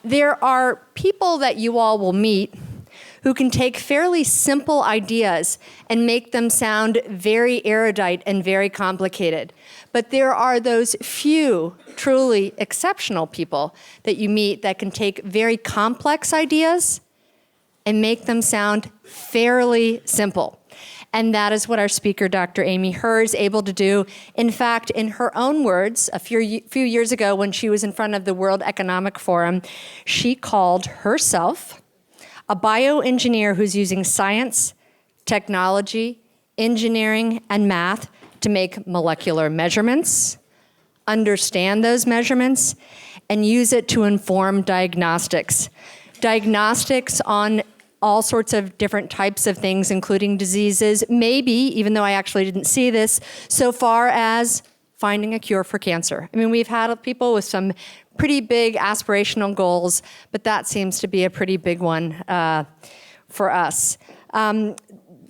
There are people that you all will meet who can take fairly simple ideas and make them sound very erudite and very complicated. But there are those few truly exceptional people that you meet that can take very complex ideas and make them sound fairly simple. And that is what our speaker, Dr. Amy Herr, is able to do. In fact, in her own words, a few years ago when she was in front of the World Economic Forum, she called herself a bioengineer who's using science, technology, engineering, and math to make molecular measurements, understand those measurements, and use it to inform diagnostics. Diagnostics on all sorts of different types of things, including diseases, maybe, even though I actually didn't see this, so far as finding a cure for cancer. I mean, we've had people with some pretty big aspirational goals, but that seems to be a pretty big one for us.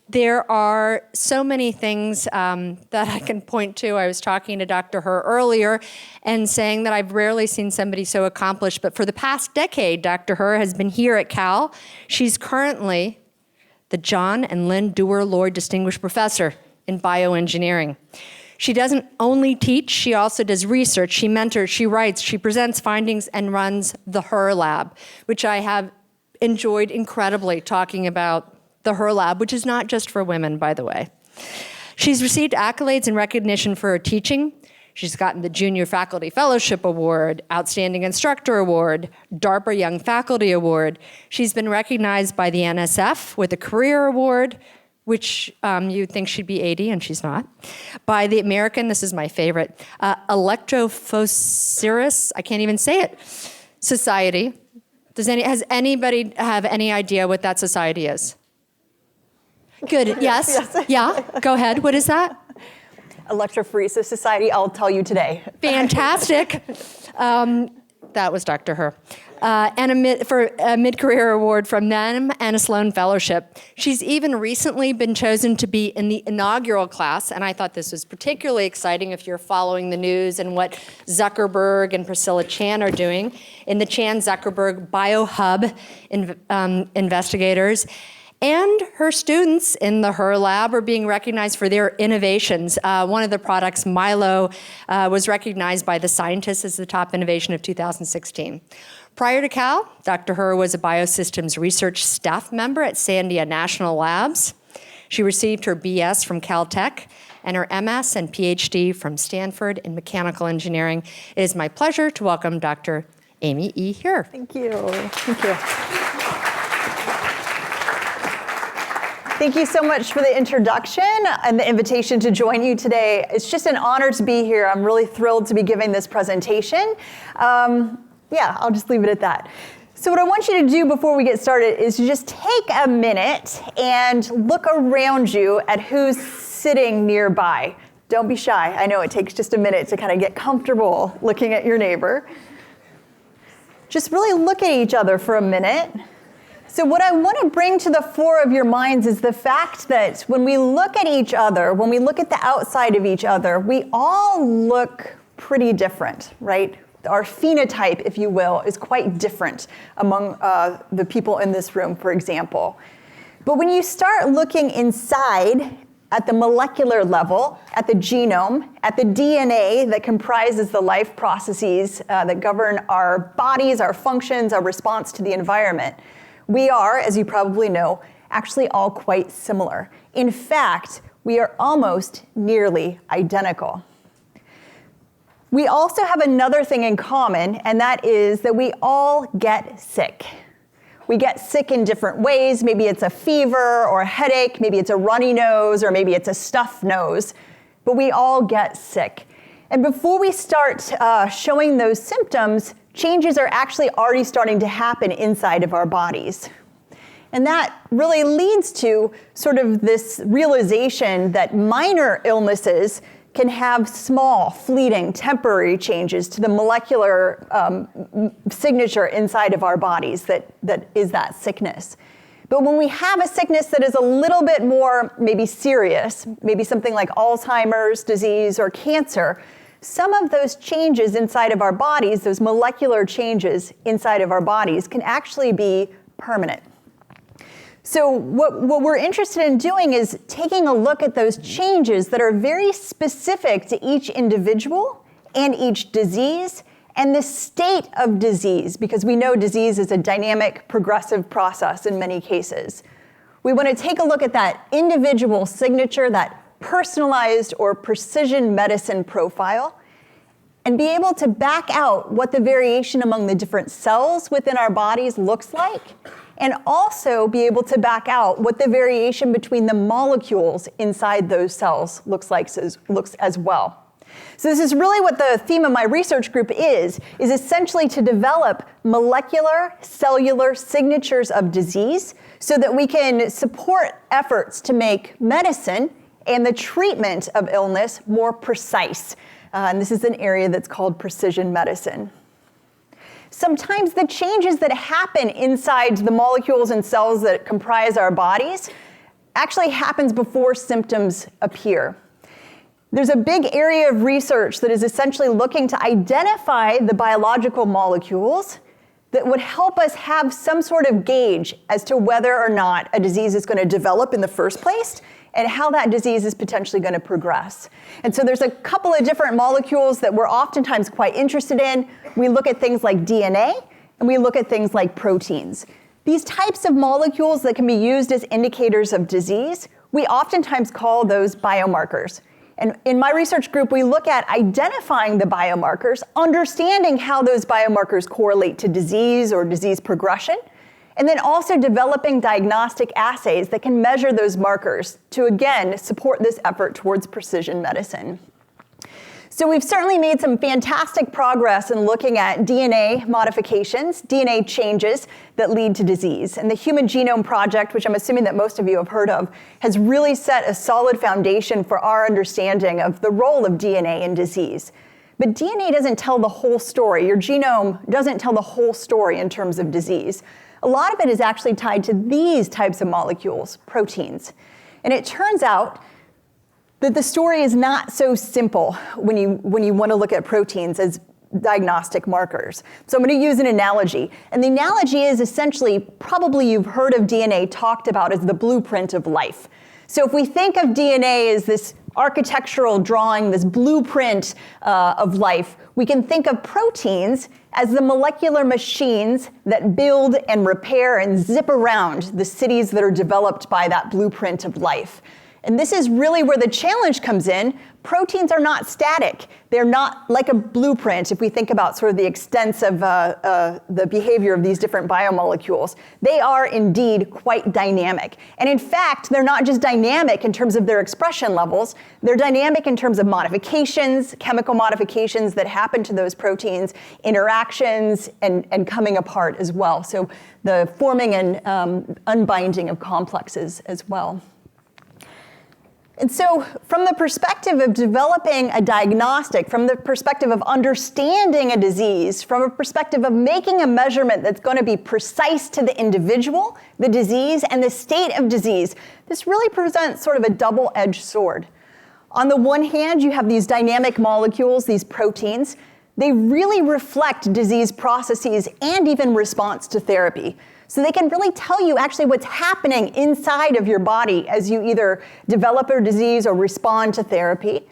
There are so many things that I can point to. I was talking to Dr. Herr earlier and saying that I've rarely seen somebody so accomplished, but for the past decade, Dr. Herr has been here at Cal. She's currently the John and Lynn Dewar Lloyd Distinguished Professor in Bioengineering. She doesn't only teach, she also does research, she mentors, she writes, she presents findings, and runs the Herr Lab, which I have enjoyed incredibly talking about the Herr Lab, which is not just for women, by the way. She's received accolades and recognition for her teaching. She's gotten the Junior Faculty Fellowship Award, Outstanding Instructor Award, DARPA Young Faculty Award. She's been recognized by the NSF with a Career Award, which you'd think she'd be 80, and she's not, by the American, this is my favorite, Electrophoresiris, I can't even say it, Society. Has anybody have any idea what that society is? Good, yes? Yes. Yeah, go ahead, what is that? Electrophoresis Society, I'll tell you today. Fantastic. That was Dr. Herr. And a mid-career award from them and a Sloan Fellowship. She's even recently been chosen to be in the inaugural class, and I thought this was particularly exciting if you're following the news and what Zuckerberg and Priscilla Chan are doing, in the Chan-Zuckerberg BioHub investigators. And her students in the Herr Lab are being recognized for their innovations. One of the products, Milo, was recognized by the scientists as the top innovation of 2016. Prior to Cal, Dr. Herr was a biosystems research staff member at Sandia National Labs. She received her BS from Caltech and her MS and PhD from Stanford in mechanical engineering. It is my pleasure to welcome Dr. Amy E. Herr. Thank you. Thank you. Thank you so much for the introduction and the invitation to join you today. It's just an honor to be here. I'm really thrilled to be giving this presentation. Yeah, I'll just leave it at that. So what I want you to do before we get started is to just take a minute and look around you at who's sitting nearby. Don't be shy. I know it takes just a minute to kind of get comfortable looking at your neighbor. Just really look at each other for a minute. So what I want to bring to the fore of your minds is the fact that when we look at each other, when we look at the outside of each other, we all look pretty different, right? Our phenotype, if you will, is quite different among the people in this room, for example. But when you start looking inside at the molecular level, at the genome, at the DNA that comprises the life processes that govern our bodies, our functions, our response to the environment, we are, as you probably know, actually all quite similar. In fact, we are almost nearly identical. We also have another thing in common, and that is that we all get sick. We get sick in different ways. Maybe it's a fever or a headache, maybe it's a runny nose, or maybe it's a stuffed nose, but we all get sick. And before we start showing those symptoms, changes are actually already starting to happen inside of our bodies. And that really leads to sort of this realization that minor illnesses can have small, fleeting, temporary changes to the molecular signature inside of our bodies that is that sickness. But when we have a sickness that is a little bit more maybe serious, maybe something like Alzheimer's disease or cancer, some of those changes inside of our bodies, those molecular changes inside of our bodies, can actually be permanent. So what we're interested in doing is taking a look at those changes that are very specific to each individual and each disease and the state of disease, because we know disease is a dynamic, progressive process in many cases. We want to take a look at that individual signature, that personalized or precision medicine profile, and be able to back out what the variation among the different cells within our bodies looks like, and also be able to back out what the variation between the molecules inside those cells looks as well. So this is really what the theme of my research group is essentially to develop molecular, cellular signatures of disease so that we can support efforts to make medicine and the treatment of illness more precise. And this is an area that's called precision medicine. Sometimes the changes that happen inside the molecules and cells that comprise our bodies actually happens before symptoms appear. There's a big area of research that is essentially looking to identify the biological molecules that would help us have some sort of gauge as to whether or not a disease is going to develop in the first place and how that disease is potentially going to progress. And so there's a couple of different molecules that we're oftentimes quite interested in. We look at things like DNA, and we look at things like proteins. These types of molecules that can be used as indicators of disease, we oftentimes call those biomarkers. And in my research group, we look at identifying the biomarkers, understanding how those biomarkers correlate to disease or disease progression, and then also developing diagnostic assays that can measure those markers to, again, support this effort towards precision medicine. So we've certainly made some fantastic progress in looking at DNA modifications, DNA changes that lead to disease. And the Human Genome Project, which I'm assuming that most of you have heard of, has really set a solid foundation for our understanding of the role of DNA in disease. But DNA doesn't tell the whole story. Your genome doesn't tell the whole story in terms of disease. A lot of it is actually tied to these types of molecules, proteins. And it turns out that the story is not so simple when you want to look at proteins as diagnostic markers. So I'm going to use an analogy. And the analogy is essentially, probably you've heard of DNA talked about as the blueprint of life. So if we think of DNA as this architectural drawing, this blueprint of life, we can think of proteins as the molecular machines that build and repair and zip around the cities that are developed by that blueprint of life. And this is really where the challenge comes in. Proteins are not static. They're not like a blueprint if we think about sort of the extents of the behavior of these different biomolecules. They are indeed quite dynamic. And in fact, they're not just dynamic in terms of their expression levels, they're dynamic in terms of modifications, chemical modifications that happen to those proteins, interactions, and coming apart as well. So the forming and unbinding of complexes as well. And so from the perspective of developing a diagnostic, from the perspective of understanding a disease, from a perspective of making a measurement that's going to be precise to the individual, the disease, and the state of disease, this really presents sort of a double-edged sword. On the one hand, you have these dynamic molecules, these proteins. They really reflect disease processes and even response to therapy. So they can really tell you actually what's happening inside of your body as you either develop a disease or respond to therapy.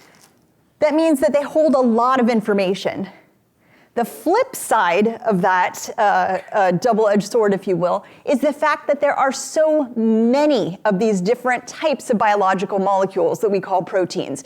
That means that they hold a lot of information. The flip side of that double-edged sword, if you will, is the fact that there are so many of these different types of biological molecules that we call proteins.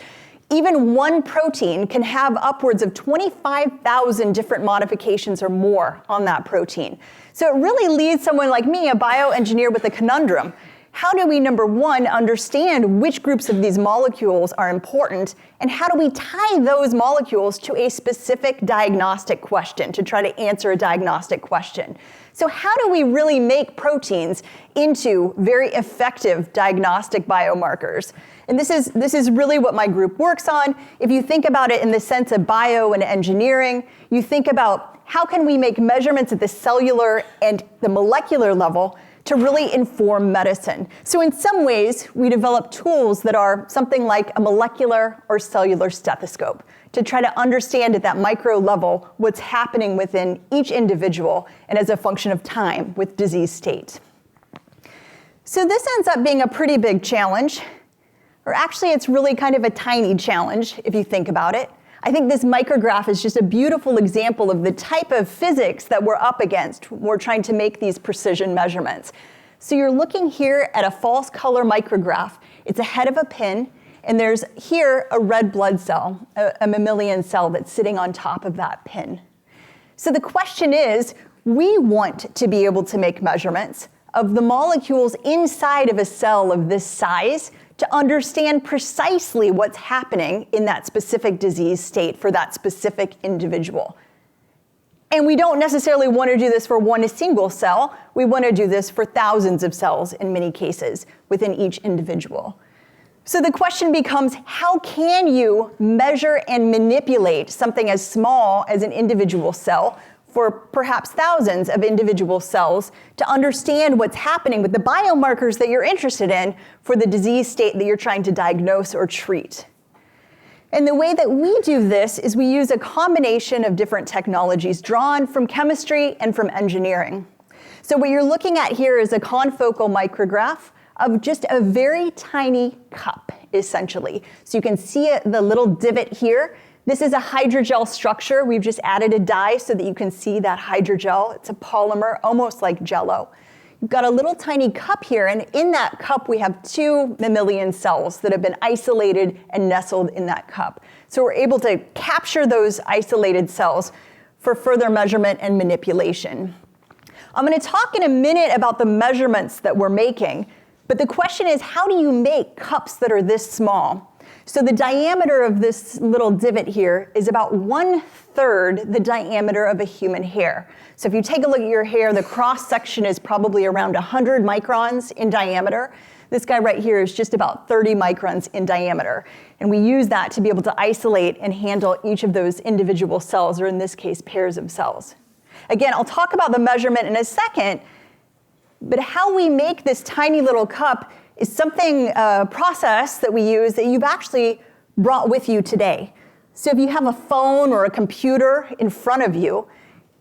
Even one protein can have upwards of 25,000 different modifications or more on that protein. So it really leaves someone like me, a bioengineer, with a conundrum. How do we, number one, understand which groups of these molecules are important, and how do we tie those molecules to a specific diagnostic question to try to answer a diagnostic question? So how do we really make proteins into very effective diagnostic biomarkers? And this is really what my group works on. If you think about it in the sense of bio and engineering, you think about how can we make measurements at the cellular and the molecular level to really inform medicine. So in some ways, we develop tools that are something like a molecular or cellular stethoscope to try to understand at that micro level what's happening within each individual and as a function of time with disease state. So this ends up being a pretty big challenge, or actually it's really kind of a tiny challenge if you think about it. I think this micrograph is just a beautiful example of the type of physics that we're up against when we're trying to make these precision measurements. So you're looking here at a false color micrograph. It's a head of a pin, and there's here a red blood cell, a mammalian cell that's sitting on top of that pin. So the question is, we want to be able to make measurements of the molecules inside of a cell of this size to understand precisely what's happening in that specific disease state for that specific individual. And we don't necessarily want to do this for one single cell. We want to do this for thousands of cells in many cases within each individual. So the question becomes, how can you measure and manipulate something as small as an individual cell for perhaps thousands of individual cells to understand what's happening with the biomarkers that you're interested in for the disease state that you're trying to diagnose or treat? And the way that we do this is we use a combination of different technologies drawn from chemistry and from engineering. So what you're looking at here is a confocal micrograph of just a very tiny cup, essentially. So you can see it, the little divot here. This is a hydrogel structure. We've just added a dye so that you can see that hydrogel. It's a polymer, almost like Jell-O. You've got a little tiny cup here, and in that cup we have 2 mammalian cells that have been isolated and nestled in that cup. So we're able to capture those isolated cells for further measurement and manipulation. I'm going to talk in a minute about the measurements that we're making, but the question is, how do you make cups that are this small? So the diameter of this little divot here is about 1/3 the diameter of a human hair. So if you take a look at your hair, the cross section is probably around 100 microns in diameter. This guy right here is just about 30 microns in diameter. And we use that to be able to isolate and handle each of those individual cells, or in this case, pairs of cells. Again, I'll talk about the measurement in a second, but how we make this tiny little cup is something, a process that we use that you've actually brought with you today. So if you have a phone or a computer in front of you,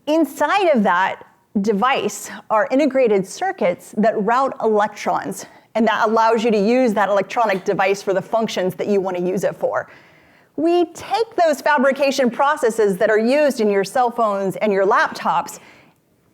inside of that device are integrated circuits that route electrons, and that allows you to use that electronic device for the functions that you want to use it for. We take those fabrication processes that are used in your cell phones and your laptops,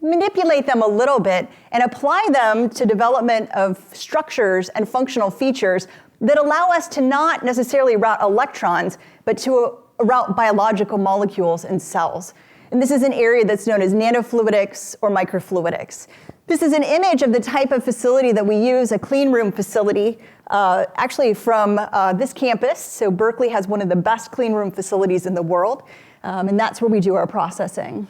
manipulate them a little bit, and apply them to development of structures and functional features that allow us to not necessarily route electrons, but to route biological molecules in cells. And this is an area that's known as nanofluidics or microfluidics. This is an image of the type of facility that we use, a clean room facility, actually from this campus. So Berkeley has one of the best clean room facilities in the world, and that's where we do our processing.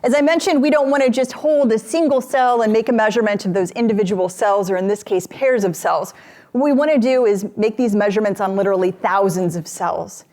As I mentioned, we don't want to just hold a single cell and make a measurement of those individual cells, or in this case, pairs of cells. What we want to do is make these measurements on literally thousands of cells.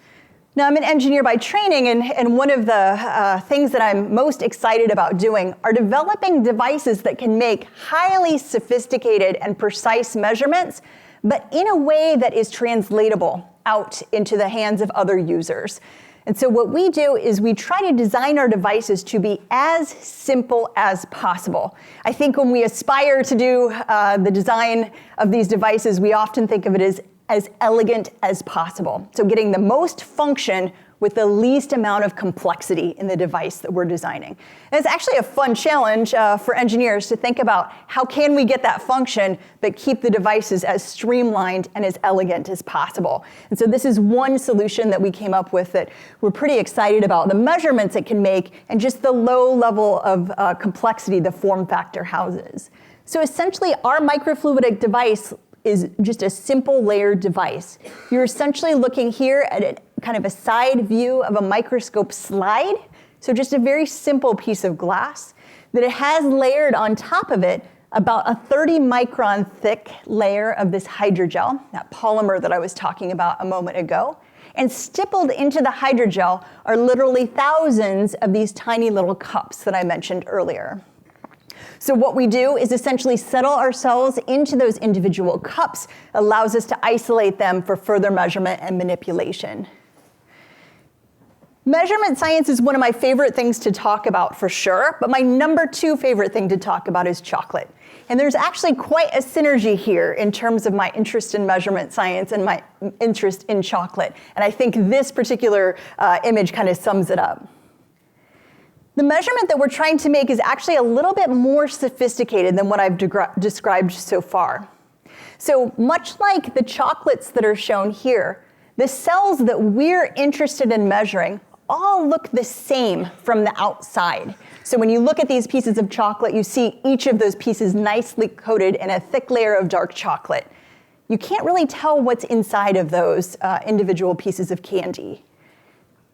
Now, I'm an engineer by training, and one of the things that I'm most excited about doing are developing devices that can make highly sophisticated and precise measurements, but in a way that is translatable out into the hands of other users. And so what we do is we try to design our devices to be as simple as possible. I think when we aspire to do the design of these devices, we often think of it as elegant as possible. So getting the most function with the least amount of complexity in the device that we're designing. And it's actually a fun challenge for engineers to think about how can we get that function but keep the devices as streamlined and as elegant as possible. And so this is one solution that we came up with that we're pretty excited about, the measurements it can make and just the low level of complexity the form factor houses. So essentially our microfluidic device is just a simple layered device. You're essentially looking here at a kind of a side view of a microscope slide. So just a very simple piece of glass that it has layered on top of it about a 30 micron thick layer of this hydrogel, that polymer that I was talking about a moment ago. And stippled into the hydrogel are literally thousands of these tiny little cups that I mentioned earlier. So what we do is essentially settle our cells into those individual cups, allows us to isolate them for further measurement and manipulation. Measurement science is one of my favorite things to talk about for sure, but my number 2 favorite thing to talk about is chocolate. And there's actually quite a synergy here in terms of my interest in measurement science and my interest in chocolate. And I think this particular image kind of sums it up. The measurement that we're trying to make is actually a little bit more sophisticated than what I've described so far. So much like the chocolates that are shown here, the cells that we're interested in measuring all look the same from the outside. So when you look at these pieces of chocolate, you see each of those pieces nicely coated in a thick layer of dark chocolate. You can't really tell what's inside of those individual pieces of candy.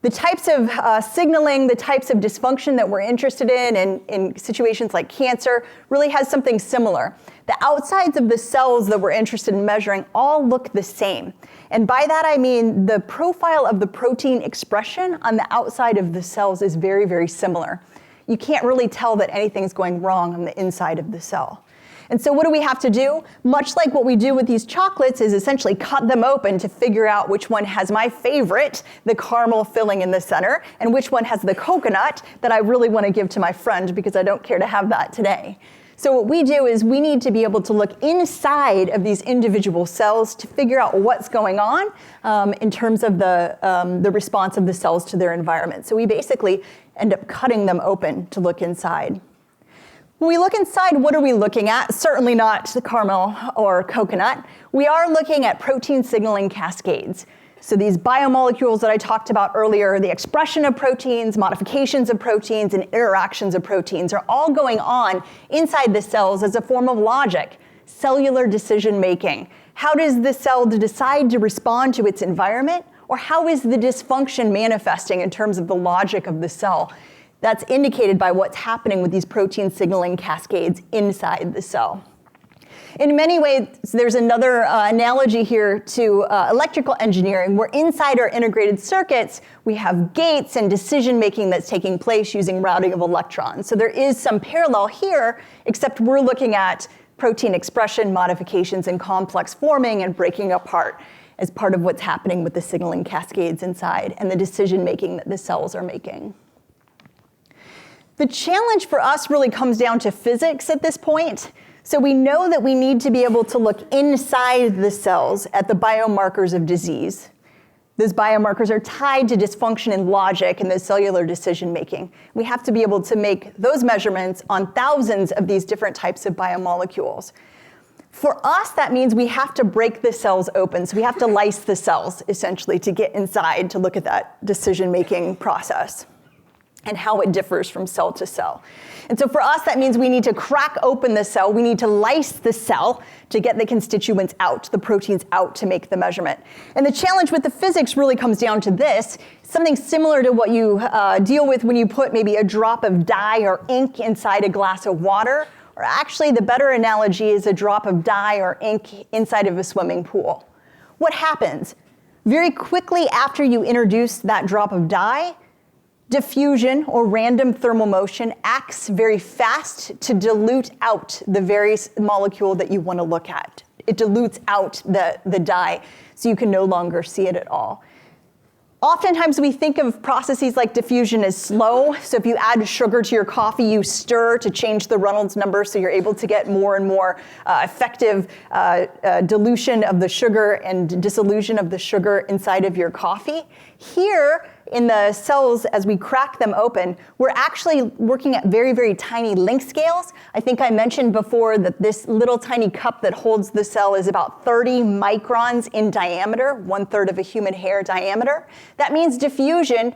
The types of signaling, the types of dysfunction that we're interested in situations like cancer really has something similar. The outsides of the cells that we're interested in measuring all look the same. And by that I mean the profile of the protein expression on the outside of the cells is very, very similar. You can't really tell that anything's going wrong on the inside of the cell. And so what do we have to do? Much like what we do with these chocolates is essentially cut them open to figure out which one has my favorite, the caramel filling in the center, and which one has the coconut that I really want to give to my friend because I don't care to have that today. So what we do is we need to be able to look inside of these individual cells to figure out what's going on in terms of the response of the cells to their environment. So we basically end up cutting them open to look inside. When we look inside, what are we looking at? Certainly not the caramel or coconut. We are looking at protein signaling cascades. So these biomolecules that I talked about earlier, the expression of proteins, modifications of proteins, and interactions of proteins are all going on inside the cells as a form of logic, cellular decision making. How does the cell decide to respond to its environment? Or how is the dysfunction manifesting in terms of the logic of the cell? That's indicated by what's happening with these protein signaling cascades inside the cell. In many ways, there's another analogy here to electrical engineering, where inside our integrated circuits, we have gates and decision-making that's taking place using routing of electrons. So there is some parallel here, except we're looking at protein expression, modifications, and complex forming and breaking apart as part of what's happening with the signaling cascades inside and the decision-making that the cells are making. The challenge for us really comes down to physics at this point. So we know that we need to be able to look inside the cells at the biomarkers of disease. Those biomarkers are tied to dysfunction in logic and the cellular decision making. We have to be able to make those measurements on thousands of these different types of biomolecules. For us, that means we have to break the cells open. So we have to lyse the cells, essentially, to get inside to look at that decision-making process and how it differs from cell to cell. And so for us, that means we need to crack open the cell. We need to lyse the cell to get the constituents out, the proteins out to make the measurement. And the challenge with the physics really comes down to this, something similar to what you deal with when you put maybe a drop of dye or ink inside a glass of water, or actually the better analogy is a drop of dye or ink inside of a swimming pool. What happens? Very quickly after you introduce that drop of dye, diffusion or random thermal motion acts very fast to dilute out the various molecule that you want to look at. It dilutes out the dye, so you can no longer see it at all. Oftentimes we think of processes like diffusion as slow. So if you add sugar to your coffee, you stir to change the Reynolds number so you're able to get more and more effective dilution of the sugar and dissolution of the sugar inside of your coffee. Here, in the cells, as we crack them open, we're actually working at very, very tiny length scales. I think I mentioned before that this little tiny cup that holds the cell is about 30 microns in diameter, 1/3 of a human hair diameter. That means diffusion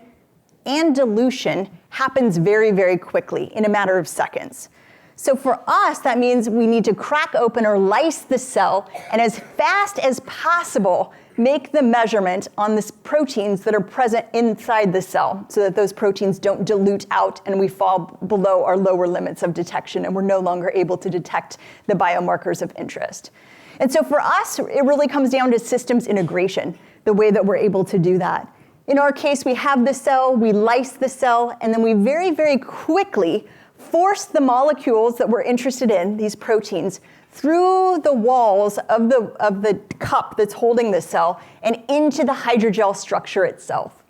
and dilution happens very, very quickly in a matter of seconds. So for us, that means we need to crack open or lyse the cell and as fast as possible make the measurement on the proteins that are present inside the cell so that those proteins don't dilute out and we fall below our lower limits of detection and we're no longer able to detect the biomarkers of interest. And so for us, it really comes down to systems integration, the way that we're able to do that. In our case, we have the cell, we lyse the cell, and then we very, very quickly force the molecules that we're interested in, these proteins, through the walls of the cup that's holding the cell and into the hydrogel structure itself.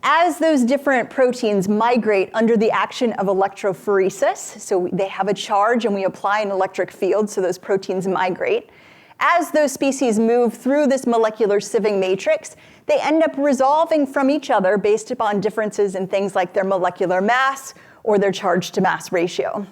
As those different proteins migrate under the action of electrophoresis, so they have a charge and we apply an electric field so those proteins migrate, as those species move through this molecular sieving matrix, they end up resolving from each other based upon differences in things like their molecular mass or their charge to mass ratio.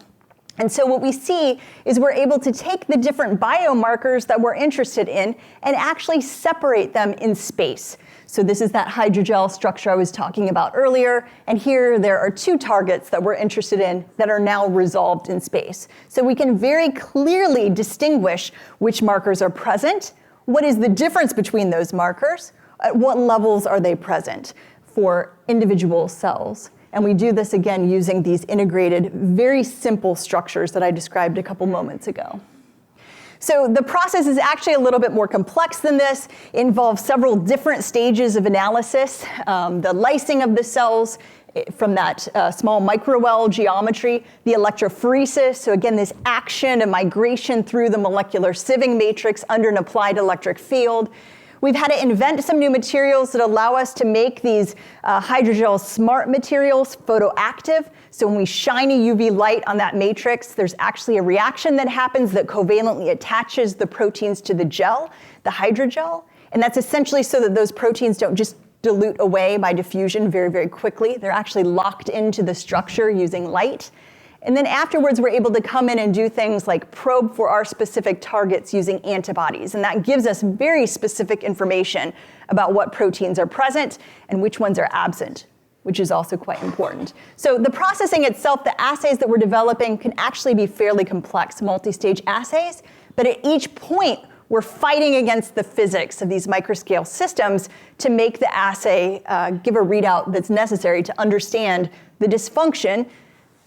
And so what we see is we're able to take the different biomarkers that we're interested in and actually separate them in space. So this is that hydrogel structure I was talking about earlier, and here there are 2 targets that we're interested in that are now resolved in space. So we can very clearly distinguish which markers are present, what is the difference between those markers, at what levels are they present for individual cells. And we do this again using these integrated, very simple structures that I described a couple moments ago. So the process is actually a little bit more complex than this. It involves several different stages of analysis. The lysing of the cells from that small microwell geometry, the electrophoresis, so again, this action and migration through the molecular sieving matrix under an applied electric field. We've had to invent some new materials that allow us to make these hydrogel smart materials photoactive. So when we shine a UV light on that matrix, there's actually a reaction that happens that covalently attaches the proteins to the gel, the hydrogel. And that's essentially so that those proteins don't just dilute away by diffusion very, very quickly. They're actually locked into the structure using light. And then afterwards, we're able to come in and do things like probe for our specific targets using antibodies. And that gives us very specific information about what proteins are present and which ones are absent, which is also quite important. So the processing itself, the assays that we're developing can actually be fairly complex, multi-stage assays. But at each point, we're fighting against the physics of these microscale systems to make the assay give a readout that's necessary to understand the dysfunction,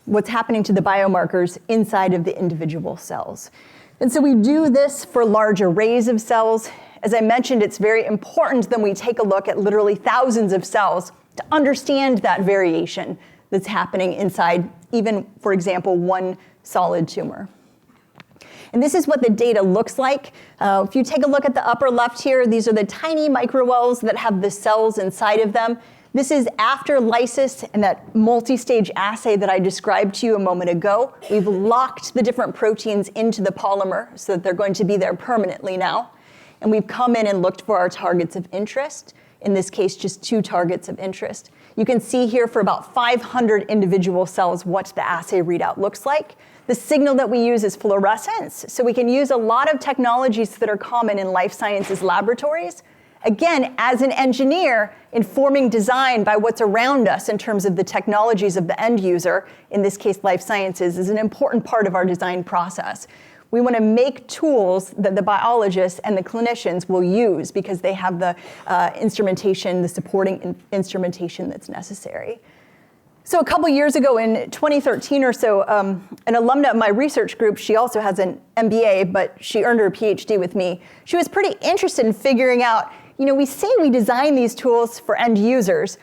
what's happening to the biomarkers inside of the individual cells. And so we do this for large arrays of cells. As I mentioned, it's very important that we take a look at literally thousands of cells to understand that variation that's happening inside even, for example, one solid tumor. And this is what the data looks like. If you take a look at the upper left here, these are the tiny microwells that have the cells inside of them. This is after lysis and that multi-stage assay that I described to you a moment ago. We've locked the different proteins into the polymer so that they're going to be there permanently now. And we've come in and looked for our targets of interest. In this case, just 2 targets of interest. You can see here for about 500 individual cells what the assay readout looks like. The signal that we use is fluorescence, so we can use a lot of technologies that are common in life sciences laboratories. Again, as an engineer, informing design by what's around us in terms of the technologies of the end user, in this case life sciences, is an important part of our design process. We want to make tools that the biologists and the clinicians will use because they have the instrumentation, the supporting instrumentation that's necessary. So a couple years ago in 2013 or so, an alumna of my research group, she also has an MBA, but she earned her PhD with me. She was pretty interested in figuring out, we say we design these tools for end users.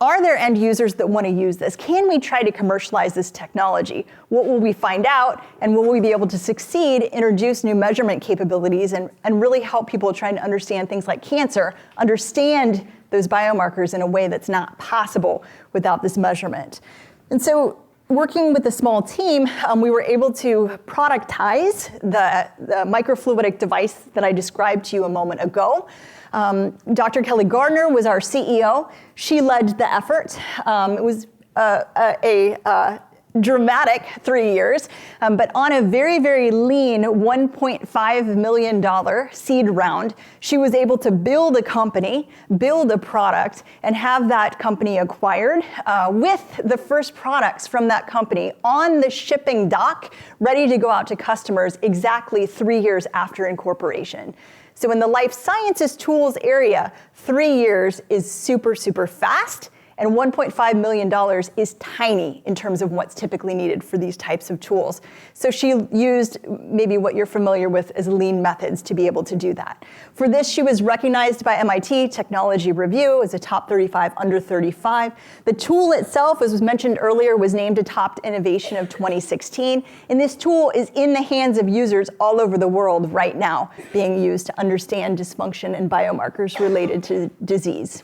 Are there end users that want to use this? Can we try to commercialize this technology? What will we find out? And will we be able to succeed, introduce new measurement capabilities, and really help people trying to understand things like cancer, understand those biomarkers in a way that's not possible without this measurement? And so working with a small team, we were able to productize the microfluidic device that I described to you a moment ago. Dr. Kelly Gardner was our CEO. She led the effort. It was a dramatic 3 years, but on a very, very lean $1.5 million seed round, she was able to build a company, build a product, and have that company acquired with the first products from that company on the shipping dock, ready to go out to customers exactly 3 years after incorporation. So in the life sciences tools area, 3 years is super, super fast. And $1.5 million is tiny in terms of what's typically needed for these types of tools. So she used maybe what you're familiar with as lean methods to be able to do that. For this, she was recognized by MIT Technology Review as a top 35 under 35. The tool itself, as was mentioned earlier, was named a top innovation of 2016. And this tool is in the hands of users all over the world right now, being used to understand dysfunction and biomarkers related to disease.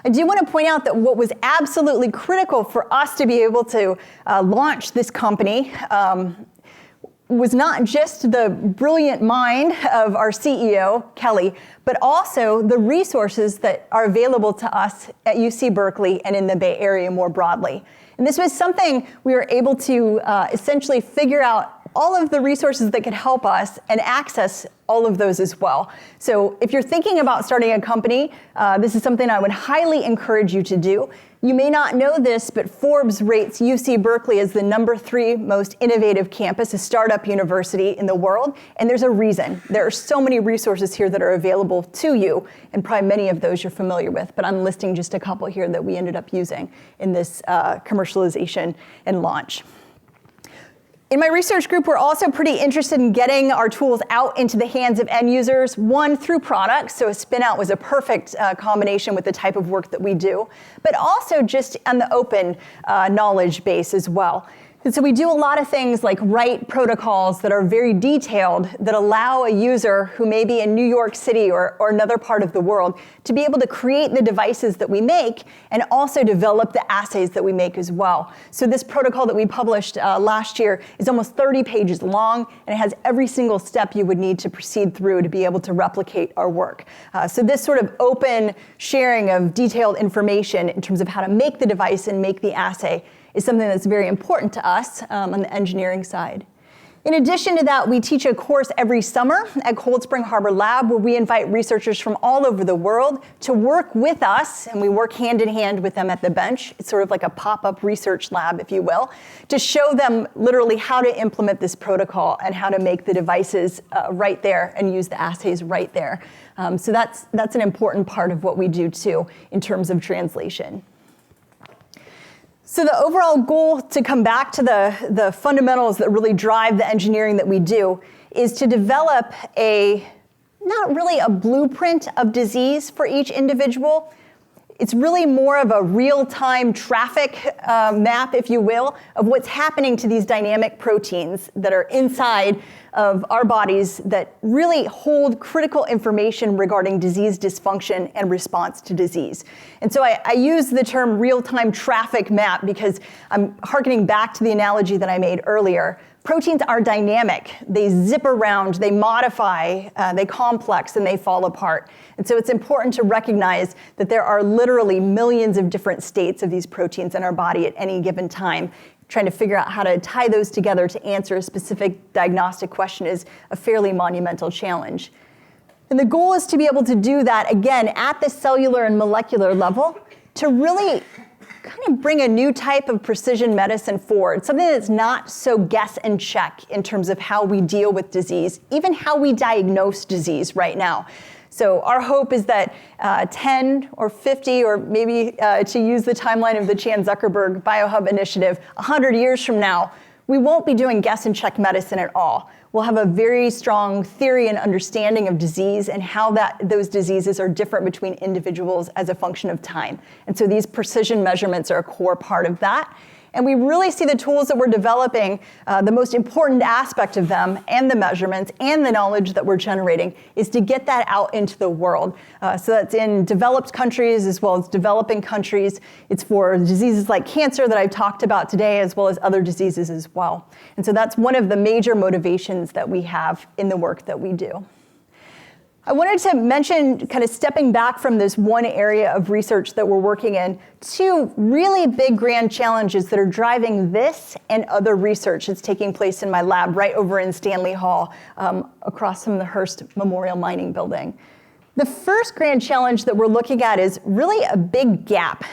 I do want to point out that what was absolutely critical for us to be able to launch this company was not just the brilliant mind of our CEO, Kelly, but also the resources that are available to us at UC Berkeley and in the Bay Area more broadly. And this was something we were able to essentially figure out all of the resources that could help us and access all of those as well. So if you're thinking about starting a company, this is something I would highly encourage you to do. You may not know this, but Forbes rates UC Berkeley as the #3 most innovative campus, a startup university in the world, and there's a reason. There are so many resources here that are available to you, and probably many of those you're familiar with, but I'm listing just a couple here that we ended up using in this commercialization and launch. In my research group, we're also pretty interested in getting our tools out into the hands of end users, one, through products, so a spin-out was a perfect combination with the type of work that we do, but also just on the open knowledge base as well. And so we do a lot of things like write protocols that are very detailed that allow a user who may be in New York City or another part of the world to be able to create the devices that we make and also develop the assays that we make as well. So this protocol that we published last year is almost 30 pages long, and it has every single step you would need to proceed through to be able to replicate our work. So this sort of open sharing of detailed information in terms of how to make the device and make the assay is something that's very important to us on the engineering side. In addition to that, we teach a course every summer at Cold Spring Harbor Lab where we invite researchers from all over the world to work with us, and we work hand in hand with them at the bench. It's sort of like a pop-up research lab, if you will, to show them literally how to implement this protocol and how to make the devices right there and use the assays right there. So that's an important part of what we do too in terms of translation. So the overall goal, to come back to the fundamentals that really drive the engineering that we do, is to develop not really a blueprint of disease for each individual. It's really more of a real-time traffic map, if you will, of what's happening to these dynamic proteins that are inside of our bodies that really hold critical information regarding disease dysfunction and response to disease. And so I use the term real-time traffic map because I'm hearkening back to the analogy that I made earlier. Proteins are dynamic. They zip around, they modify, they complex, and they fall apart. And so it's important to recognize that there are literally millions of different states of these proteins in our body at any given time. Trying to figure out how to tie those together to answer a specific diagnostic question is a fairly monumental challenge. And the goal is to be able to do that, again, at the cellular and molecular level to really kind of bring a new type of precision medicine forward, something that's not so guess and check in terms of how we deal with disease, even how we diagnose disease right now. So our hope is that 10 or 50, or maybe to use the timeline of the Chan Zuckerberg BioHub initiative, 100 years from now, we won't be doing guess and check medicine at all. We'll have a very strong theory and understanding of disease and how those diseases are different between individuals as a function of time. And so these precision measurements are a core part of that. And we really see the tools that we're developing, the most important aspect of them and the measurements and the knowledge that we're generating is to get that out into the world. So that's in developed countries as well as developing countries. It's for diseases like cancer that I've talked about today, as well as other diseases as well. And so that's one of the major motivations that we have in the work that we do. I wanted to mention, kind of stepping back from this one area of research that we're working in, two really big grand challenges that are driving this and other research that's taking place in my lab right over in Stanley Hall, across from the Hearst Memorial Mining Building. The first grand challenge that we're looking at is really a big gap.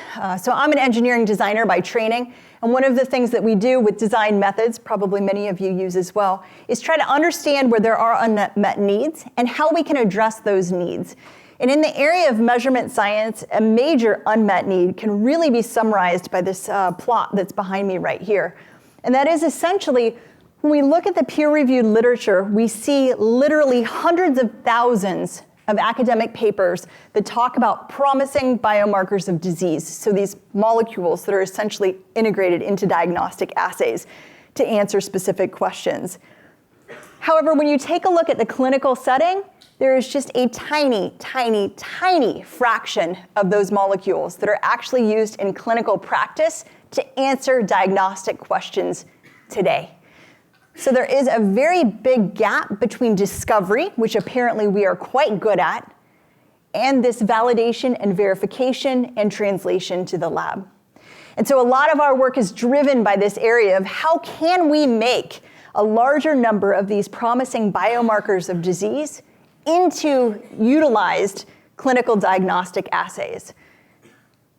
So I'm an engineering designer by training, and one of the things that we do with design methods, probably many of you use as well, is try to understand where there are unmet needs and how we can address those needs. And in the area of measurement science, a major unmet need can really be summarized by this plot that's behind me right here. And that is essentially, when we look at the peer-reviewed literature, we see literally hundreds of thousands of academic papers that talk about promising biomarkers of disease, so these molecules that are essentially integrated into diagnostic assays to answer specific questions. However, when you take a look at the clinical setting, there is just a tiny, tiny, tiny fraction of those molecules that are actually used in clinical practice to answer diagnostic questions today. So there is a very big gap between discovery, which apparently we are quite good at, and this validation and verification and translation to the lab. And so a lot of our work is driven by this area of how can we make a larger number of these promising biomarkers of disease into utilized clinical diagnostic assays.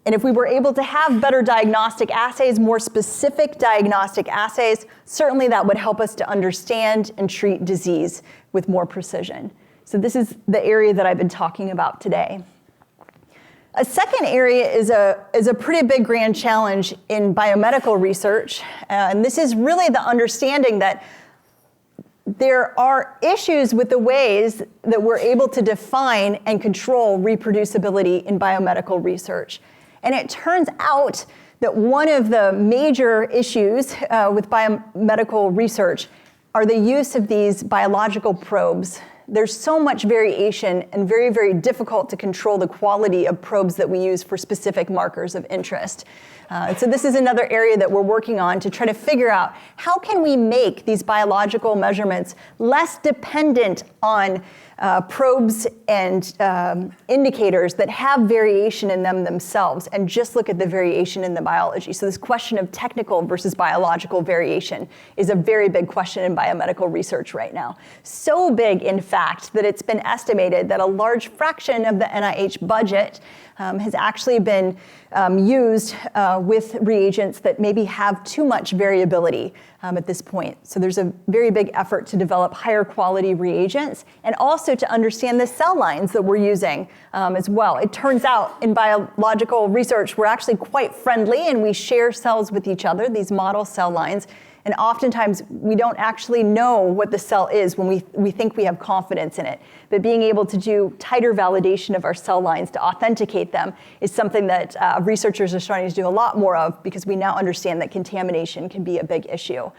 And if we were able to have better diagnostic assays, more specific diagnostic assays, certainly that would help us to understand and treat disease with more precision. So this is the area that I've been talking about today. A second area is a pretty big grand challenge in biomedical research, and this is really the understanding that there are issues with the ways that we're able to define and control reproducibility in biomedical research. And it turns out that one of the major issues with biomedical research are the use of these biological probes. There's so much variation and very, very difficult to control the quality of probes that we use for specific markers of interest. So this is another area that we're working on to try to figure out how can we make these biological measurements less dependent on probes and indicators that have variation in them themselves and just look at the variation in the biology. So this question of technical versus biological variation is a very big question in biomedical research right now. So big, in fact, that it's been estimated that a large fraction of the NIH budget has actually been used with reagents that maybe have too much variability at this point. So there's a very big effort to develop higher quality reagents and also to understand the cell lines that we're using as well. It turns out in biological research, we're actually quite friendly and we share cells with each other, these model cell lines. And oftentimes, we don't actually know what the cell is when we think we have confidence in it. But being able to do tighter validation of our cell lines to authenticate them is something that researchers are starting to do a lot more of because we now understand that contamination can be a big issue.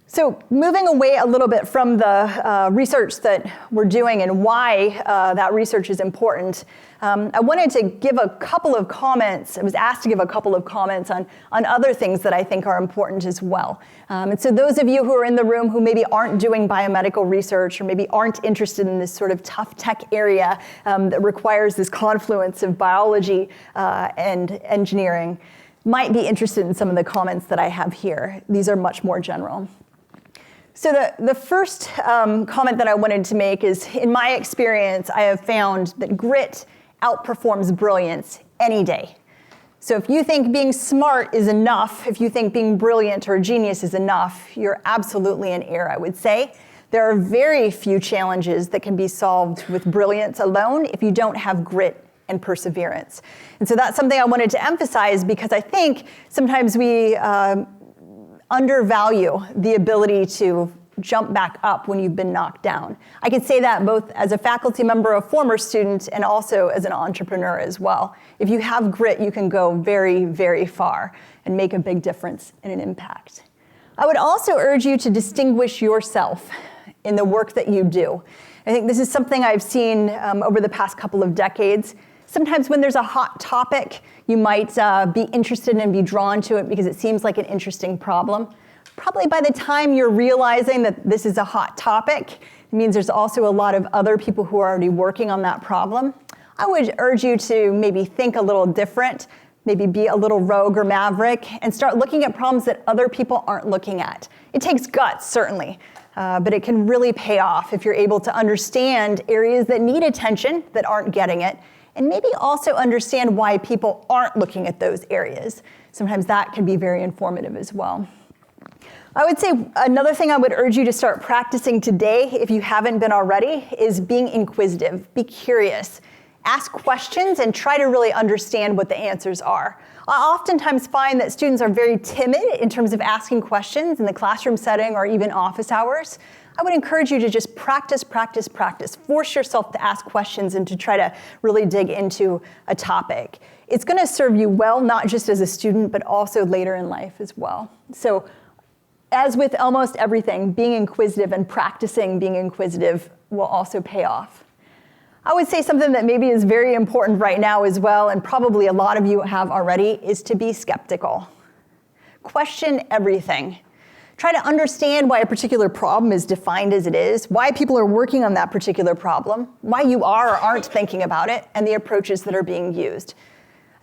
So moving away a little bit from the research that we're doing and why that research is important, I wanted to give a couple of comments. I was asked to give a couple of comments on other things that I think are important as well. And so those of you who are in the room who maybe aren't doing biomedical research or maybe aren't interested in this sort of tough tech area that requires this confluence of biology and engineering might be interested in some of the comments that I have here. These are much more general. So the first comment that I wanted to make is, in my experience, I have found that grit outperforms brilliance any day. So if you think being smart is enough, if you think being brilliant or a genius is enough, you're absolutely in error, I would say. There are very few challenges that can be solved with brilliance alone if you don't have grit and perseverance. And so that's something I wanted to emphasize because I think sometimes we undervalue the ability to jump back up when you've been knocked down. I can say that both as a faculty member, a former student, and also as an entrepreneur as well. If you have grit, you can go very, very far and make a big difference and an impact. I would also urge you to distinguish yourself in the work that you do. I think this is something I've seen over the past couple of decades. Sometimes when there's a hot topic, you might be interested and be drawn to it because it seems like an interesting problem. Probably by the time you're realizing that this is a hot topic, it means there's also a lot of other people who are already working on that problem. I would urge you to maybe think a little different, maybe be a little rogue or maverick, and start looking at problems that other people aren't looking at. It takes guts, certainly, but it can really pay off if you're able to understand areas that need attention that aren't getting it, and maybe also understand why people aren't looking at those areas. Sometimes that can be very informative as well. I would say another thing I would urge you to start practicing today, if you haven't been already, is being inquisitive. Be curious. Ask questions and try to really understand what the answers are. I oftentimes find that students are very timid in terms of asking questions in the classroom setting or even office hours. I would encourage you to just practice, practice, practice. Force yourself to ask questions and to try to really dig into a topic. It's going to serve you well, not just as a student, but also later in life as well. So, as with almost everything, being inquisitive and practicing being inquisitive will also pay off. I would say something that maybe is very important right now as well, and probably a lot of you have already, is to be skeptical. Question everything. Try to understand why a particular problem is defined as it is, why people are working on that particular problem, why you are or aren't thinking about it, and the approaches that are being used.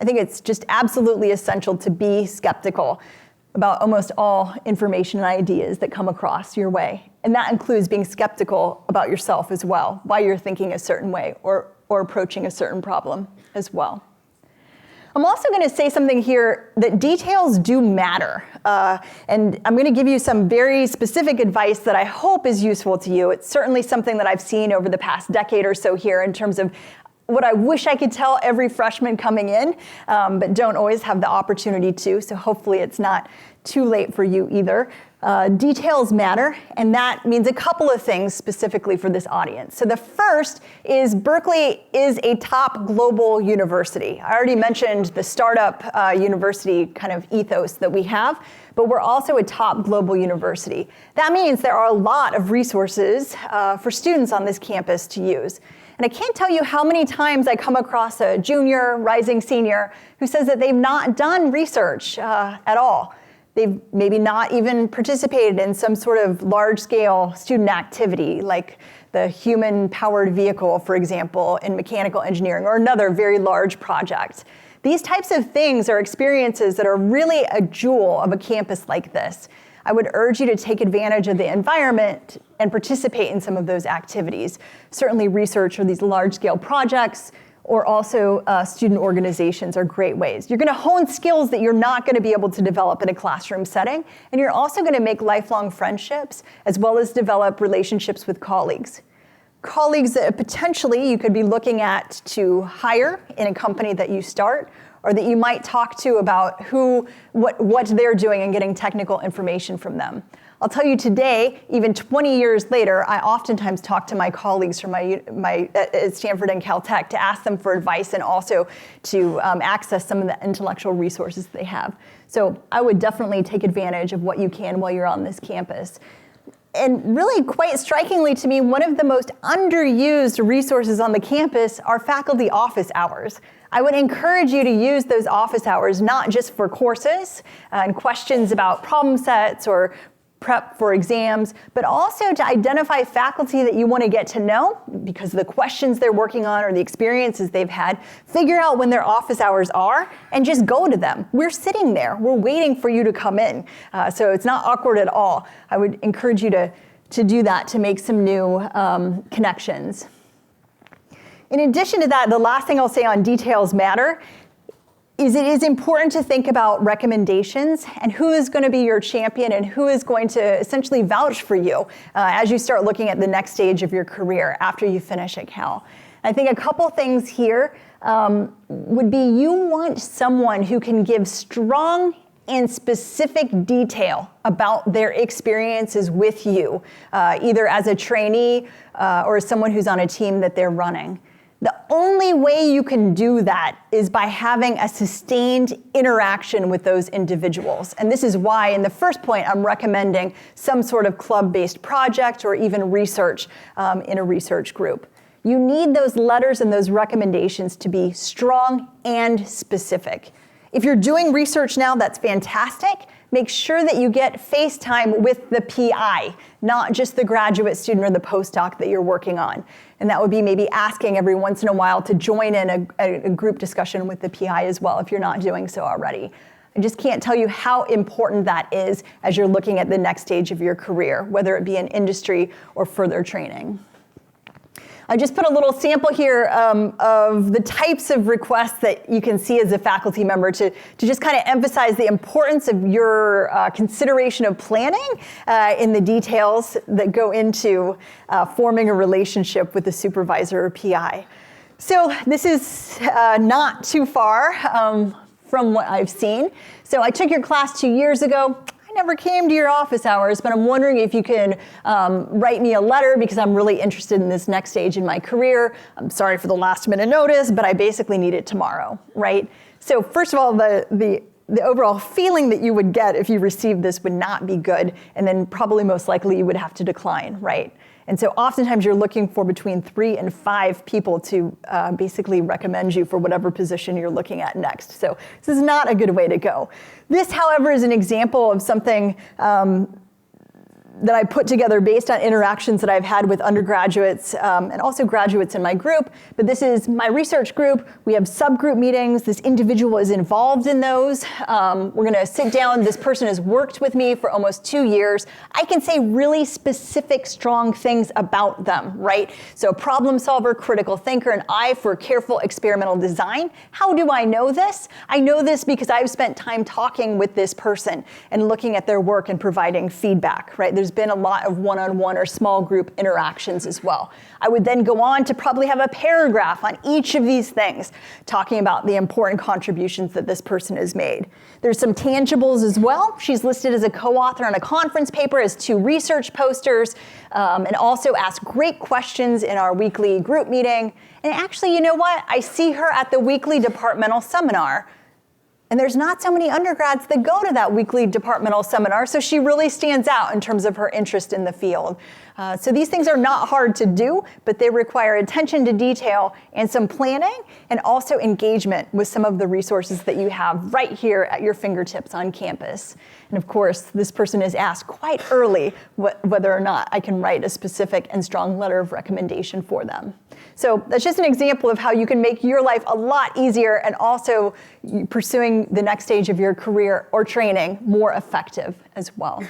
I think it's just absolutely essential to be skeptical about almost all information and ideas that come across your way. And that includes being skeptical about yourself as well, why you're thinking a certain way or approaching a certain problem as well. I'm also going to say something here that details do matter. And I'm going to give you some very specific advice that I hope is useful to you. It's certainly something that I've seen over the past decade or so here in terms of what I wish I could tell every freshman coming in, but don't always have the opportunity to, so hopefully it's not too late for you either. Details matter, and that means a couple of things specifically for this audience. So the first is Berkeley is a top global university. I already mentioned the startup university kind of ethos that we have, but we're also a top global university. That means there are a lot of resources for students on this campus to use. And I can't tell you how many times I come across a junior, rising senior, who says that they've not done research at all. They've maybe not even participated in some sort of large-scale student activity, like the human-powered vehicle, for example, in mechanical engineering, or another very large project. These types of things are experiences that are really a jewel of a campus like this. I would urge you to take advantage of the environment and participate in some of those activities. Certainly research or these large-scale projects, or also student organizations are great ways. You're going to hone skills that you're not going to be able to develop in a classroom setting, and you're also going to make lifelong friendships, as well as develop relationships with colleagues. Colleagues that potentially you could be looking at to hire in a company that you start, or that you might talk to about what they're doing and getting technical information from them. I'll tell you today, even 20 years later, I oftentimes talk to my colleagues from at Stanford and Caltech to ask them for advice and also to access some of the intellectual resources they have. So I would definitely take advantage of what you can while you're on this campus. And really, quite strikingly to me, one of the most underused resources on the campus are faculty office hours. I would encourage you to use those office hours not just for courses and questions about problem sets or prep for exams, but also to identify faculty that you want to get to know because of the questions they're working on or the experiences they've had. Figure out when their office hours are and just go to them. We're sitting there. We're waiting for you to come in. So it's not awkward at all. I would encourage you to do that to make some new connections. In addition to that, the last thing I'll say on details matter is it is important to think about recommendations and who is going to be your champion and who is going to essentially vouch for you as you start looking at the next stage of your career after you finish at Cal. I think a couple things here would be you want someone who can give strong and specific detail about their experiences with you, either as a trainee or as someone who's on a team that they're running. The only way you can do that is by having a sustained interaction with those individuals. And this is why, in the first point, I'm recommending some sort of club-based project or even research in a research group. You need those letters and those recommendations to be strong and specific. If you're doing research now, that's fantastic. Make sure that you get face time with the PI, not just the graduate student or the postdoc that you're working on. And that would be maybe asking every once in a while to join in a group discussion with the PI as well if you're not doing so already. I just can't tell you how important that is as you're looking at the next stage of your career, whether it be in industry or further training. I just put a little sample here of the types of requests that you can see as a faculty member to just kind of emphasize the importance of your consideration of planning in the details that go into forming a relationship with the supervisor or PI. So this is not too far from what I've seen. So I took your class 2 years ago. Never came to your office hours, but I'm wondering if you can write me a letter because I'm really interested in this next stage in my career. I'm sorry for the last minute notice, but I basically need it tomorrow, right? So first of all, the overall feeling that you would get if you received this would not be good, and then probably most likely you would have to decline, right? And so oftentimes you're looking for between 3 and 5 people to basically recommend you for whatever position you're looking at next. So this is not a good way to go. This, however, is an example of something that I put together based on interactions that I've had with undergraduates and also graduates in my group. But this is my research group. We have subgroup meetings. This individual is involved in those. We're going to sit down. This person has worked with me for almost 2 years. I can say really specific, strong things about them, right? So problem solver, critical thinker, an eye for careful experimental design. How do I know this? I know this because I've spent time talking with this person and looking at their work and providing feedback, right? There's been a lot of one-on-one or small group interactions as well. I would then go on to probably have a paragraph on each of these things, talking about the important contributions that this person has made. There's some tangibles as well. She's listed as a co-author on a conference paper, as 2 research posters, and also asked great questions in our weekly group meeting. And actually, you know what? I see her at the weekly departmental seminar. And there's not so many undergrads that go to that weekly departmental seminar, so she really stands out in terms of her interest in the field. So these things are not hard to do, but they require attention to detail and some planning, and also engagement with some of the resources that you have right here at your fingertips on campus. And of course, this person is asked quite early whether or not I can write a specific and strong letter of recommendation for them. So that's just an example of how you can make your life a lot easier and also pursuing the next stage of your career or training more effective as well.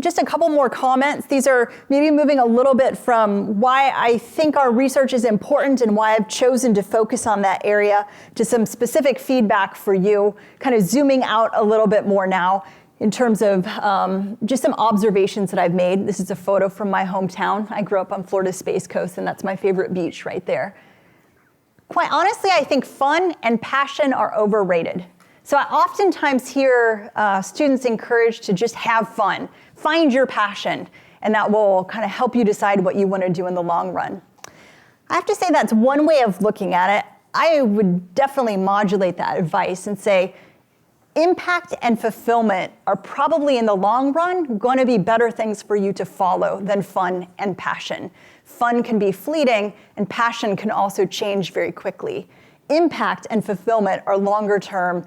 Just a couple more comments. These are maybe moving a little bit from why I think our research is important and why I've chosen to focus on that area to some specific feedback for you, kind of zooming out a little bit more now in terms of just some observations that I've made. This is a photo from my hometown. I grew up on Florida's Space Coast, and that's my favorite beach right there. Quite honestly, I think fun and passion are overrated. So I oftentimes hear students encouraged to just have fun, find your passion, and that will kind of help you decide what you want to do in the long run. I have to say that's one way of looking at it. I would definitely modulate that advice and say, impact and fulfillment are probably in the long run going to be better things for you to follow than fun and passion. Fun can be fleeting, and passion can also change very quickly. Impact and fulfillment are longer-term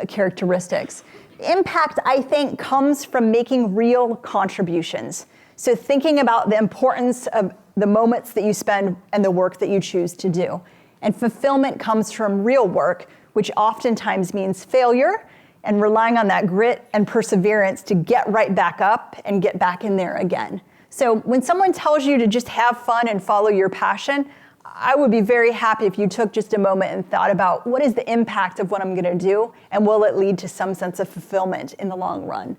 characteristics. Impact, I think, comes from making real contributions. So thinking about the importance of the moments that you spend and the work that you choose to do. And fulfillment comes from real work, which oftentimes means failure and relying on that grit and perseverance to get right back up and get back in there again. So when someone tells you to just have fun and follow your passion, I would be very happy if you took just a moment and thought about what is the impact of what I'm going to do, and will it lead to some sense of fulfillment in the long run?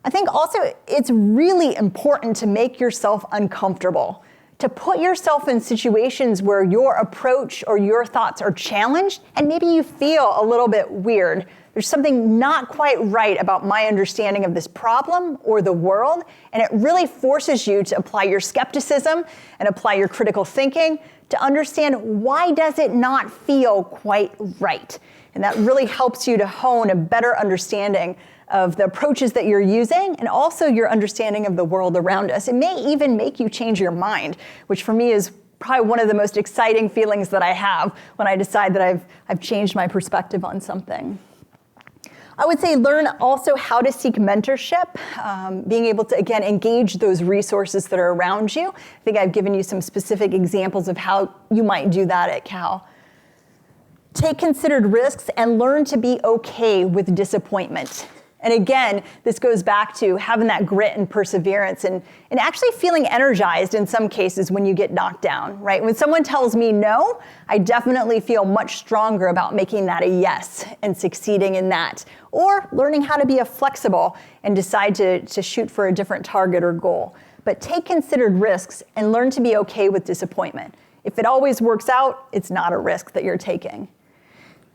I think also it's really important to make yourself uncomfortable, to put yourself in situations where your approach or your thoughts are challenged and maybe you feel a little bit weird. There's something not quite right about my understanding of this problem or the world, and it really forces you to apply your skepticism and apply your critical thinking to understand why does it not feel quite right. And that really helps you to hone a better understanding of the approaches that you're using and also your understanding of the world around us. It may even make you change your mind, which for me is probably one of the most exciting feelings that I have when I decide that I've changed my perspective on something. I would say learn also how to seek mentorship, being able to, again, engage those resources that are around you. I think I've given you some specific examples of how you might do that at Cal. Take considered risks and learn to be okay with disappointment. And again, this goes back to having that grit and perseverance and actually feeling energized in some cases when you get knocked down, right? When someone tells me no, I definitely feel much stronger about making that a yes and succeeding in that. Or learning how to be flexible and decide to shoot for a different target or goal. But take considered risks and learn to be okay with disappointment. If it always works out, it's not a risk that you're taking.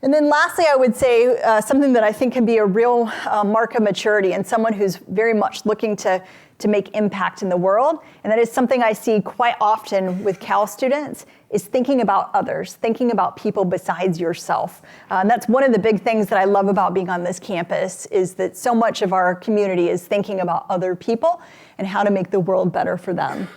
And then lastly, I would say something that I think can be a real mark of maturity and someone who's very much looking to make impact in the world. And that is something I see quite often with Cal students, is thinking about others, thinking about people besides yourself. And that's one of the big things that I love about being on this campus, is that so much of our community is thinking about other people and how to make the world better for them.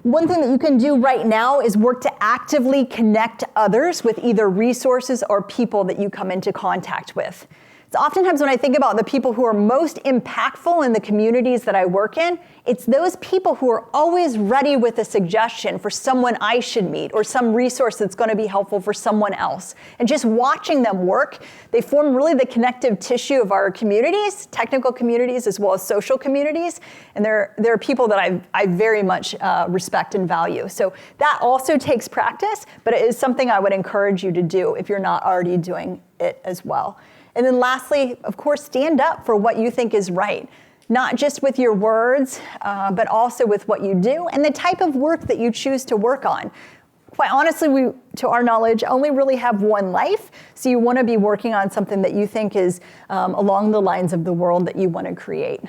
One thing that you can do right now is work to actively connect others with either resources or people that you come into contact with. It's oftentimes when I think about the people who are most impactful in the communities that I work in, it's those people who are always ready with a suggestion for someone I should meet or some resource that's going to be helpful for someone else. And just watching them work, they form really the connective tissue of our communities, technical communities as well as social communities. And there are people that I very much respect and value. So that also takes practice, but it is something I would encourage you to do if you're not already doing it as well. And then lastly, of course, stand up for what you think is right, not just with your words, but also with what you do and the type of work that you choose to work on. Quite honestly, we, to our knowledge, only really have one life, so you want to be working on something that you think is along the lines of the world that you want to create.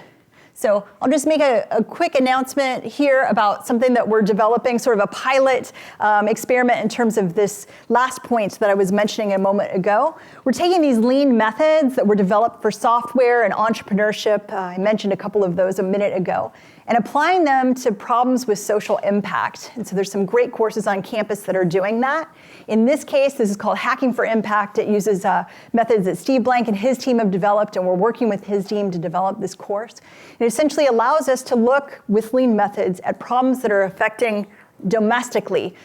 So I'll just make a quick announcement here about something that we're developing, sort of a pilot experiment in terms of this last point that I was mentioning a moment ago. We're taking these lean methods that were developed for software and entrepreneurship, I mentioned a couple of those a minute ago, and applying them to problems with social impact. And so there's some great courses on campus that are doing that. In this case, this is called Hacking for Impact. It uses methods that Steve Blank and his team have developed, and we're working with his team to develop this course. It essentially allows us to look with lean methods at problems that are affecting domestically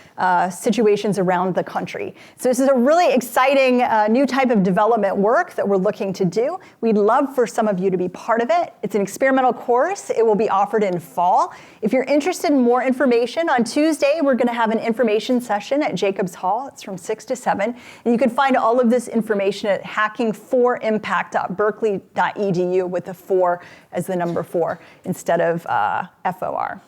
situations around the country. So this is a really exciting new type of development work that we're looking to do. We'd love for some of you to be part of it. It's an experimental course. It will be offered in fall. If you're interested in more information, on Tuesday, we're going to have an information session at Jacobs Hall. It's from 6 to 7. And you can find all of this information at hackingforimpact.berkeley.edu with the 4 as the number 4 instead of FOR.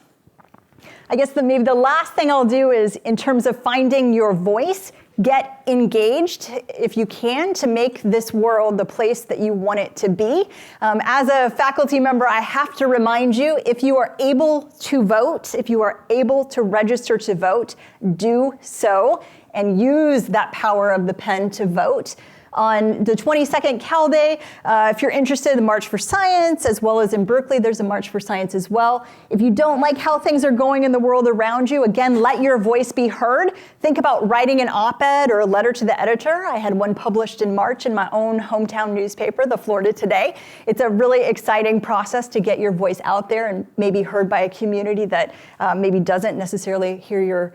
I guess maybe the last thing I'll do is, in terms of finding your voice, get engaged if you can to make this world the place that you want it to be. As a faculty member, I have to remind you, if you are able to vote, if you are able to register to vote, do so and use that power of the pen to vote. On the 22nd Cal Day, if you're interested in the March for Science, as well as in Berkeley, there's a March for Science as well. If you don't like how things are going in the world around you, again, let your voice be heard. Think about writing an op-ed or a letter to the editor. I had one published in March in my own hometown newspaper, the Florida Today. It's a really exciting process to get your voice out there and maybe heard by a community that maybe doesn't necessarily hear your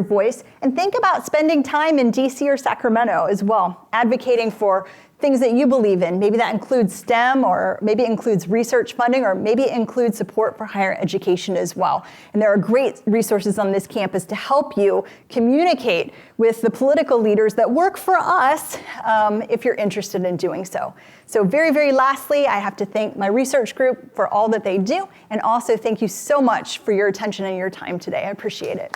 voice. And think about spending time in DC or Sacramento as well, advocating for things that you believe in. Maybe that includes STEM, or maybe it includes research funding, or maybe it includes support for higher education as well. And there are great resources on this campus to help you communicate with the political leaders that work for us if you're interested in doing so. So very, very lastly, I have to thank my research group for all that they do, and also thank you so much for your attention and your time today. I appreciate it.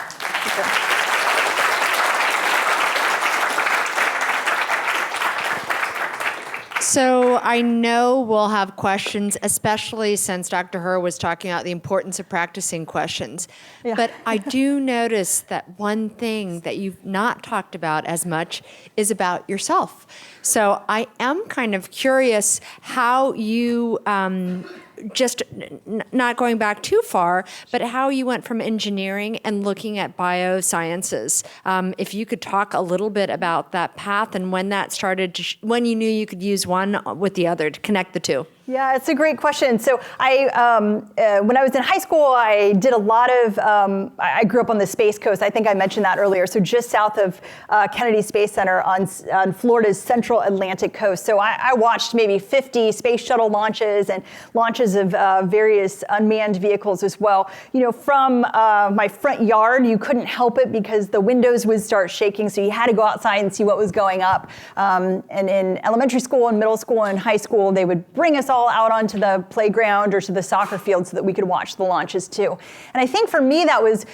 So I know we'll have questions, especially since Dr. Herr was talking about the importance of practicing questions. Yeah. But I do notice that one thing that you've not talked about as much is about yourself. So I am kind of curious how you, not going back too far, but how you went from engineering and looking at biosciences. If you could talk a little bit about that path and when that started, when you knew you could use one with the other to connect the two. Yeah, it's a great question. So when I was in high school, I did a lot of, I grew up on the Space Coast. I think I mentioned that earlier. So just south of Kennedy Space Center on Florida's central Atlantic coast. So I watched maybe 50 space shuttle launches and launches of various unmanned vehicles as well. You know, from my front yard, you couldn't help it because the windows would start shaking. So you had to go outside and see what was going up. And in elementary school and middle school and high school, they would bring us all out onto the playground or to the soccer field so that we could watch the launches too. And I think for me that was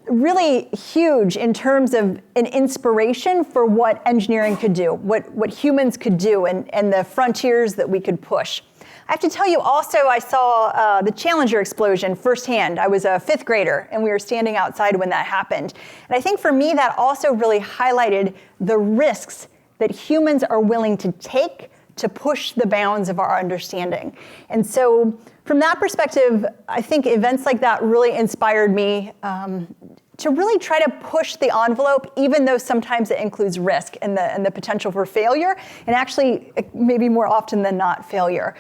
really huge in terms of an inspiration for what engineering could do, what humans could do, and the frontiers that we could push. I have to tell you also, I saw the Challenger explosion firsthand. I was a 5th grader, and we were standing outside when that happened. And I think for me, that also really highlighted the risks that humans are willing to take to push the bounds of our understanding. And so from that perspective, I think events like that really inspired me to really try to push the envelope, even though sometimes it includes risk and the potential for failure, and actually maybe more often than not failure.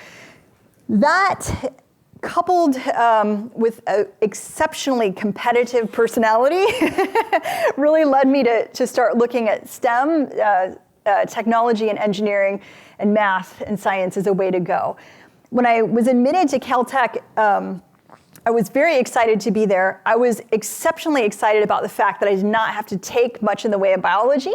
That coupled with an exceptionally competitive personality really led me to start looking at STEM, technology and engineering and math and science as a way to go. When I was admitted to Caltech, I was very excited to be there. I was exceptionally excited about the fact that I did not have to take much in the way of biology.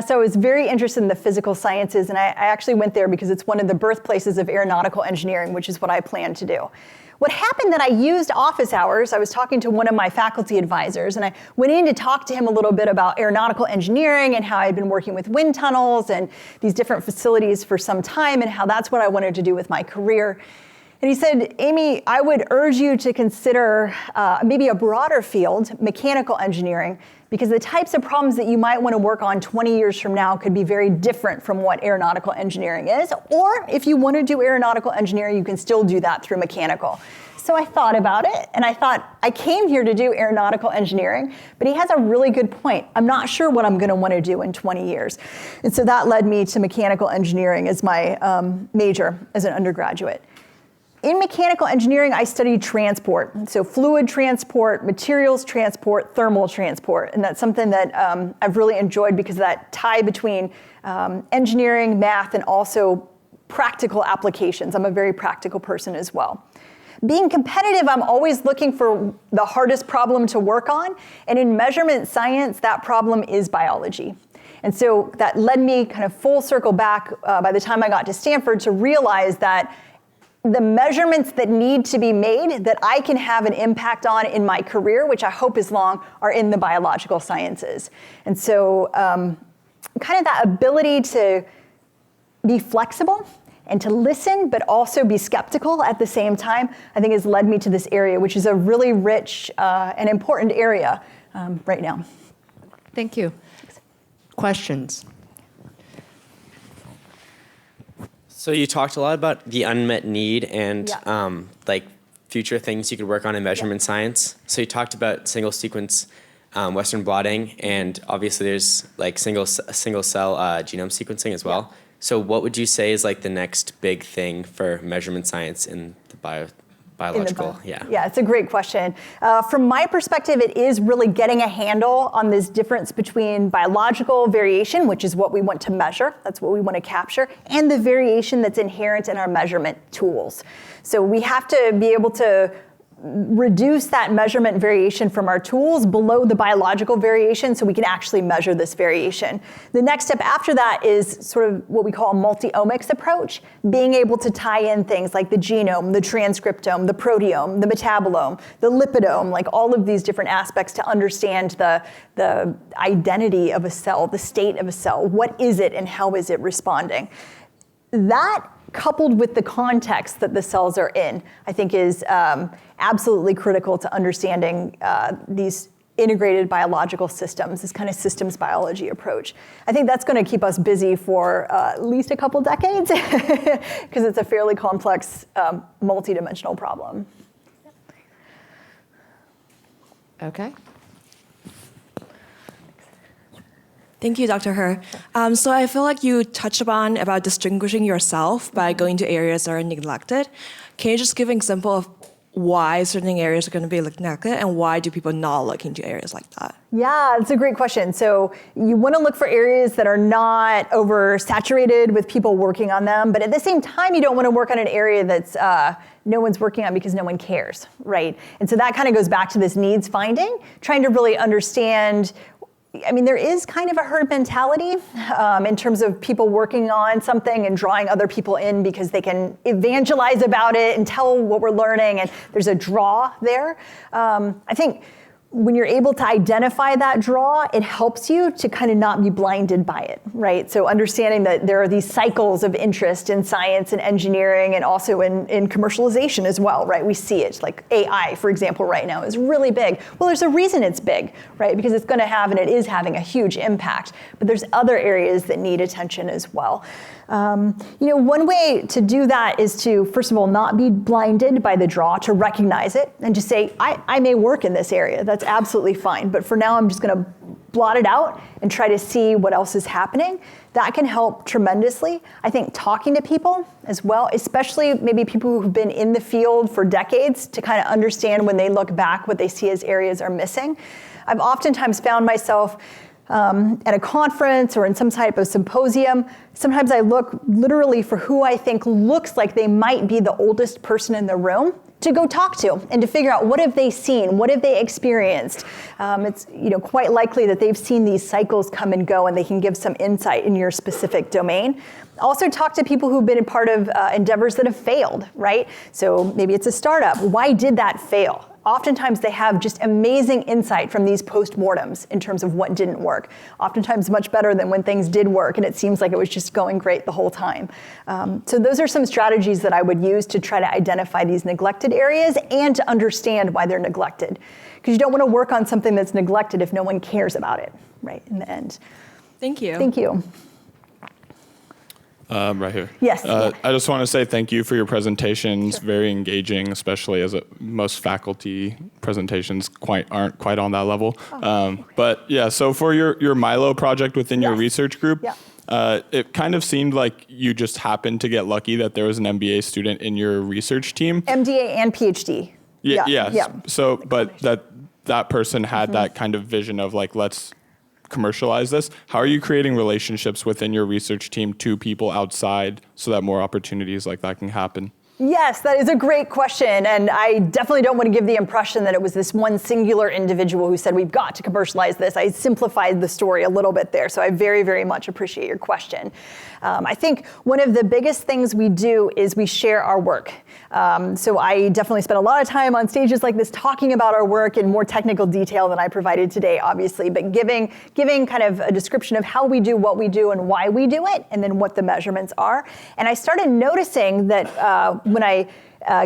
So I was very interested in the physical sciences, and I actually went there because it's one of the birthplaces of aeronautical engineering, which is what I plan to do. What happened that I used office hours, I was talking to one of my faculty advisors, and I went in to talk to him a little bit about aeronautical engineering and how I'd been working with wind tunnels and these different facilities for some time and how that's what I wanted to do with my career. And he said, Amy, I would urge you to consider maybe a broader field, mechanical engineering, because the types of problems that you might want to work on 20 years from now could be very different from what aeronautical engineering is. Or if you want to do aeronautical engineering, you can still do that through mechanical. So I thought about it, and I thought, I came here to do aeronautical engineering, but he has a really good point. I'm not sure what I'm going to want to do in 20 years. And so that led me to mechanical engineering as my major as an undergraduate. In mechanical engineering, I studied transport. So fluid transport, materials transport, thermal transport. And that's something that I've really enjoyed because of that tie between engineering, math, and also practical applications. I'm a very practical person as well. Being competitive, I'm always looking for the hardest problem to work on. And in measurement science, that problem is biology. And so that led me kind of full circle back by the time I got to Stanford to realize that the measurements that need to be made that I can have an impact on in my career, which I hope is long, are in the biological sciences. And so kind of that ability to be flexible and to listen, but also be skeptical at the same time, I think has led me to this area, which is a really rich and important area right now. Thank you. Questions? So you talked a lot about the unmet need and Yeah. like future things you could work on in measurement science. So you talked about single sequence Western blotting, and obviously there's like single cell genome sequencing as well. So what would you say is like the next big thing for measurement science in the biological? Yeah, it's a great question. From my perspective, it is really getting a handle on this difference between biological variation, which is what we want to measure, that's what we want to capture, and the variation that's inherent in our measurement tools. So we have to be able to reduce that measurement variation from our tools below the biological variation so we can actually measure this variation. The next step after that is sort of what we call a multi-omics approach, being able to tie in things like the genome, the transcriptome, the proteome, the metabolome, the lipidome, like all of these different aspects to understand the identity of a cell, the state of a cell. What is it and how is it responding? That coupled with the context that the cells are in, I think is absolutely critical to understanding these integrated biological systems, this kind of systems biology approach. I think that's going to keep us busy for at least a couple decades because it's a fairly complex, multidimensional problem. Okay. Thank you, Dr. He. So I feel like you touched upon about distinguishing yourself by going to areas that are neglected. Can you just give an example of why certain areas are going to be neglected and why do people not look into areas like that? Yeah, it's a great question. So you want to look for areas that are not oversaturated with people working on them, but at the same time, you don't want to work on an area that's no one's working on because no one cares, right? And so that kind of goes back to this needs finding, trying to really understand. I mean, there is kind of a herd mentality in terms of people working on something and drawing other people in because they can evangelize about it and tell what we're learning, and there's a draw there. I think when you're able to identify that draw, it helps you to kind of not be blinded by it, right? So understanding that there are these cycles of interest in science and engineering and also in commercialization as well, right? We see it, like AI, for example, right now is really big. Well, there's a reason it's big, right? Because it's going to have, and it is having a huge impact, but there's other areas that need attention as well. One way to do that is to, first of all, not be blinded by the draw, to recognize it and just say, I may work in this area. That's absolutely fine. But for now, I'm just going to blot it out and try to see what else is happening. That can help tremendously. I think talking to people as well, especially maybe people who've been in the field for decades, to kind of understand when they look back what they see as areas are missing. I've oftentimes found myself at a conference or in some type of symposium, sometimes I look literally for who I think looks like they might be the oldest person in the room to go talk to and to figure out what have they seen, what have they experienced. It's quite likely that they've seen these cycles come and go and they can give some insight in your specific domain. Also talk to people who've been a part of endeavors that have failed, right? So maybe it's a startup. Why did that fail? Oftentimes they have just amazing insight from these postmortems in terms of what didn't work. Oftentimes much better than when things did work and it seems like it was just going great the whole time. So those are some strategies that I would use to try to identify these neglected areas and to understand why they're neglected. Because you don't want to work on something that's neglected if no one cares about it, right, in the end. Thank you. Thank you. Right here. Yes. I just want to say thank you for your presentations. Sure. Very engaging, especially as most faculty presentations aren't quite on that level. But yeah, so for your Milo project within your research group, it kind of seemed like you just happened to get lucky that there was an MBA student in your research team. MDA and PhD. Yeah. So, but that person had that kind of vision of like, let's commercialize this. How are you creating relationships within your research team to people outside so that more opportunities like that can happen? Yes, that is a great question. And I definitely don't want to give the impression that it was this one singular individual who said, we've got to commercialize this. I simplified the story a little bit there. So I very, very much appreciate your question. I think one of the biggest things we do is we share our work. So I definitely spend a lot of time on stages like this talking about our work in more technical detail than I provided today, obviously, but giving kind of a description of how we do what we do and why we do it, and then what the measurements are. And I started noticing that when I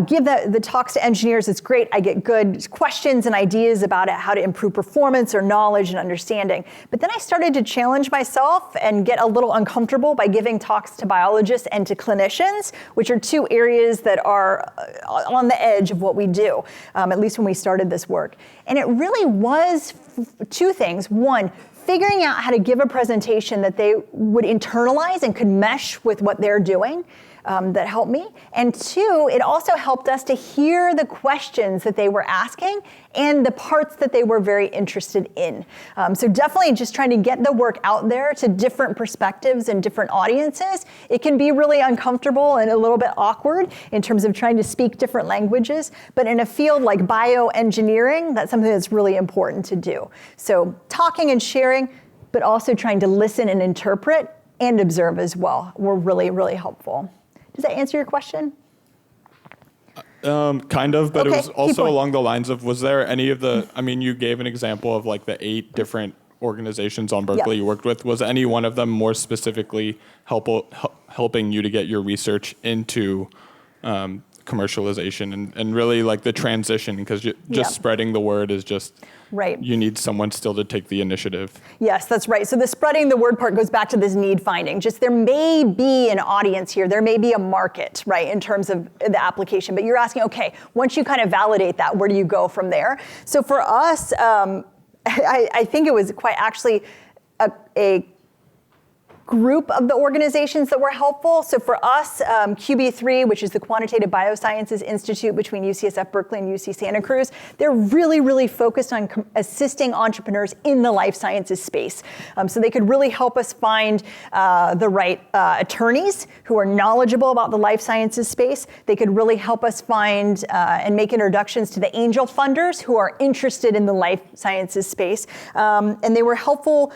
give the talks to engineers, it's great. I get good questions and ideas about how to improve performance or knowledge and understanding. But then I started to challenge myself and get a little uncomfortable by giving talks to biologists and to clinicians, which are two areas that are on the edge of what we do, at least when we started this work. And it really was two things. One, figuring out how to give a presentation that they would internalize and could mesh with what they're doing. That helped me. And two, it also helped us to hear the questions that they were asking and the parts that they were very interested in. So definitely just trying to get the work out there to different perspectives and different audiences. It can be really uncomfortable and a little bit awkward in terms of trying to speak different languages, but in a field like bioengineering, that's something that's really important to do. So talking and sharing, but also trying to listen and interpret and observe as well were really, really helpful. Does that answer your question? Kind of, but Okay, it was also going. along the lines of, was there any of the, I mean, you gave an example of like the 8 different organizations on Berkeley you worked with. Was any one of them more specifically helping you to get your research into commercialization and really like the transition? Because just spreading the word is just, right. You need someone still to take the initiative. Yes, that's right. So the spreading the word part goes back to this need finding. Just there may be an audience here, there may be a market, right, in terms of the application, but you're asking, okay, once you kind of validate that, where do you go from there? So for us, I think it was quite actually a group of the organizations that were helpful. So for us, QB3, which is the Quantitative Biosciences Institute between UCSF Berkeley and UC Santa Cruz, they're really, really focused on assisting entrepreneurs in the life sciences space. So they could really help us find the right attorneys who are knowledgeable about the life sciences space. They could really help us find and make introductions to the angel funders who are interested in the life sciences space. And they were helpful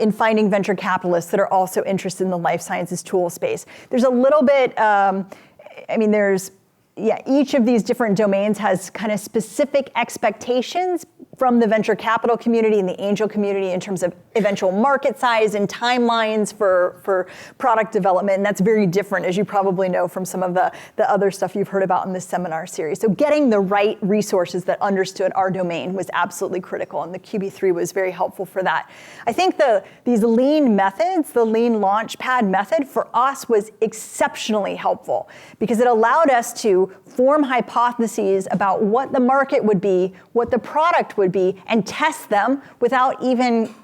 in finding venture capitalists that are also interested in the life sciences tool space. There's a little bit, each of these different domains has kind of specific expectations from the venture capital community and the angel community in terms of eventual market size and timelines for product development. And that's very different, as you probably know from some of the other stuff you've heard about in this seminar series. So getting the right resources that understood our domain was absolutely critical, and the QB3 was very helpful for that. I think these lean methods, the lean launchpad method for us was exceptionally helpful because it allowed us to form hypotheses about what the market would be, what the product would be, and test them without even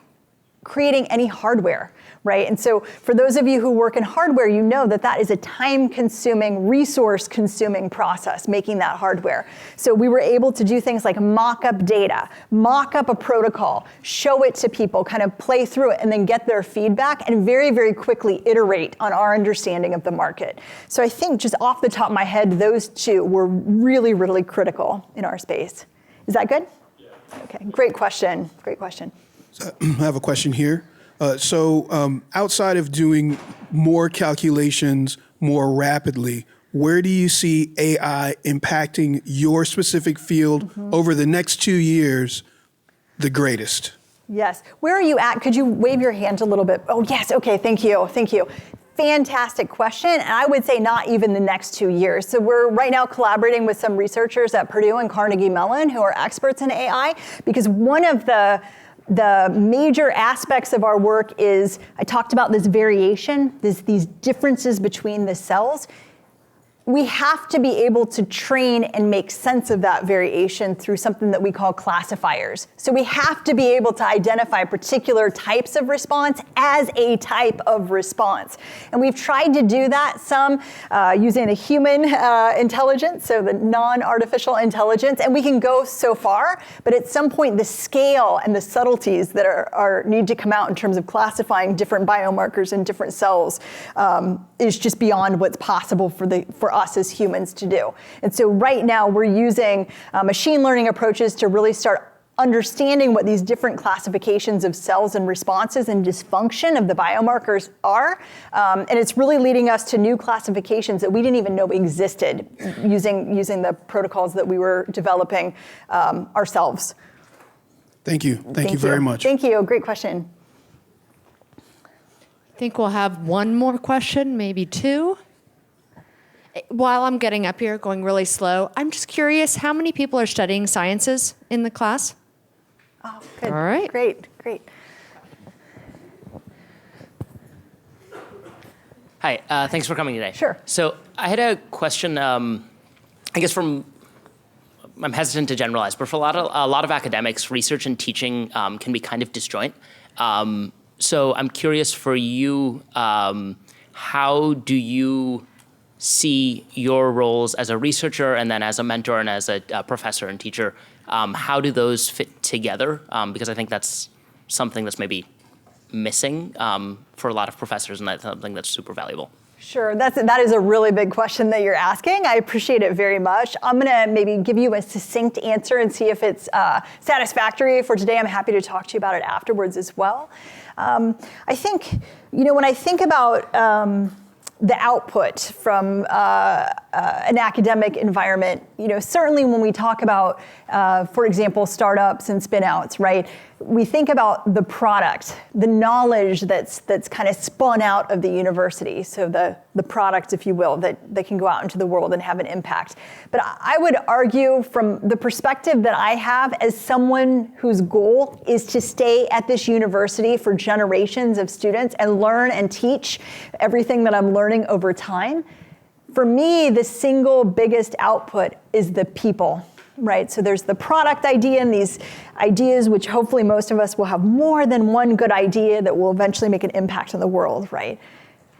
creating any hardware, right? And so for those of you who work in hardware, you know that that is a time-consuming, resource-consuming process, making that hardware. So we were able to do things like mock up data, mock up a protocol, show it to people, kind of play through it, and then get their feedback, and very, very quickly iterate on our understanding of the market. So I think just off the top of my head, those two were really, really critical in our space. Is that good? Yeah. Okay, great question, great question. I have a question here. Outside of doing more calculations more rapidly, where do you see AI impacting your specific field over the next 2 years the greatest? Yes. Where are you at? Could you wave your hand a little bit? Oh, yes. Okay. Thank you. Thank you. Fantastic question. And I would say not even the next 2 years. So we're right now collaborating with some researchers at Purdue and Carnegie Mellon who are experts in AI, because one of the major aspects of our work is, I talked about this variation, these differences between the cells. We have to be able to train and make sense of that variation through something that we call classifiers. So we have to be able to identify particular types of response as a type of response. And we've tried to do that, some using the human intelligence, so the non-artificial intelligence, and we can go so far, but at some point the scale and the subtleties that need to come out in terms of classifying different biomarkers in different cells is just beyond what's possible for us as humans to do. And so right now we're using machine learning approaches to really start understanding what these different classifications of cells and responses and dysfunction of the biomarkers are. And it's really leading us to new classifications that we didn't even know existed using the protocols that we were developing ourselves. Thank you. Thank you very much. Thank you. Great question. I think we'll have one more question, maybe two. While I'm getting up here, going really slow, I'm just curious, how many people are studying sciences in the class? Oh, good. All right. Great. Hi, thanks for coming today. Sure. So I had a question, I guess I'm hesitant to generalize, but for a lot of academics, research and teaching can be kind of disjoint. So I'm curious for you, how do you see your roles as a researcher and then as a mentor and as a professor and teacher? How do those fit together? Because I think that's something that's maybe missing for a lot of professors, and that's something that's super valuable. Sure, that is a really big question that you're asking. I appreciate it very much. I'm gonna maybe give you a succinct answer and see if it's satisfactory for today. I'm happy to talk to you about it afterwards as well. I think, when I think about the output from an academic environment, certainly when we talk about, for example, startups and spin-outs, right? We think about the product, the knowledge that's kind of spun out of the university. So the product, if you will, that can go out into the world and have an impact. But I would argue from the perspective that I have as someone whose goal is to stay at this university for generations of students and learn and teach everything that I'm learning over time, for me, the single biggest output is the people. right? So there's the product idea and these ideas, which hopefully most of us will have more than one good idea that will eventually make an impact on the world, right?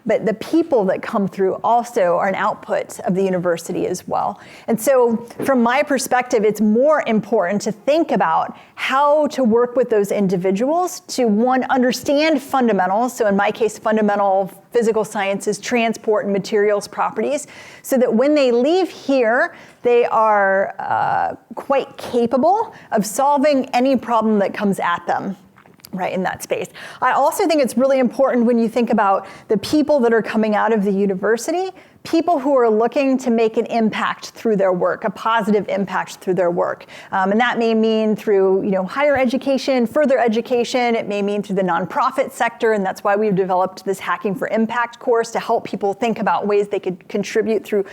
But the people that come through also are an output of the university as well. And so from my perspective, it's more important to think about how to work with those individuals to, one, understand fundamentals. So in my case, fundamental physical sciences, transport and materials properties, so that when they leave here, they are quite capable of solving any problem that comes at them, right, in that space. I also think it's really important when you think about the people that are coming out of the university, people who are looking to make an impact through their work, a positive impact through their work. And that may mean through higher education, further education. It may mean through the nonprofit sector, and that's why we've developed this Hacking for Impact course to help people think about ways they could contribute through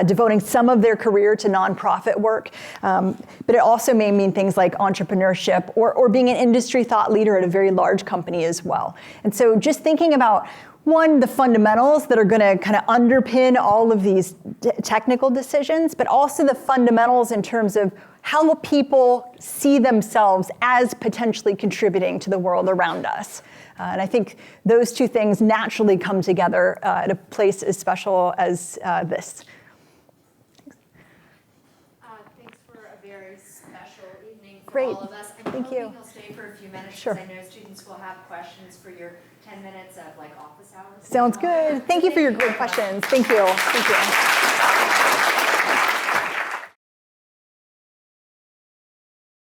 devoting some of their career to nonprofit work. But it also may mean things like entrepreneurship or being an industry thought leader at a very large company as well. And so just thinking about, one, the fundamentals that are going to kind of underpin all of these technical decisions, but also the fundamentals in terms of how will people see themselves as potentially contributing to the world around us. And I think those two things naturally come together at a place as special as this. Thanks for a very special evening for Great. all of us. I'm Thank hoping you. you'll stay for a few minutes Sure. because I know students will have questions for your 10 minutes of office hours. Sounds good. Thank you for your great questions. Thank you. Thank you.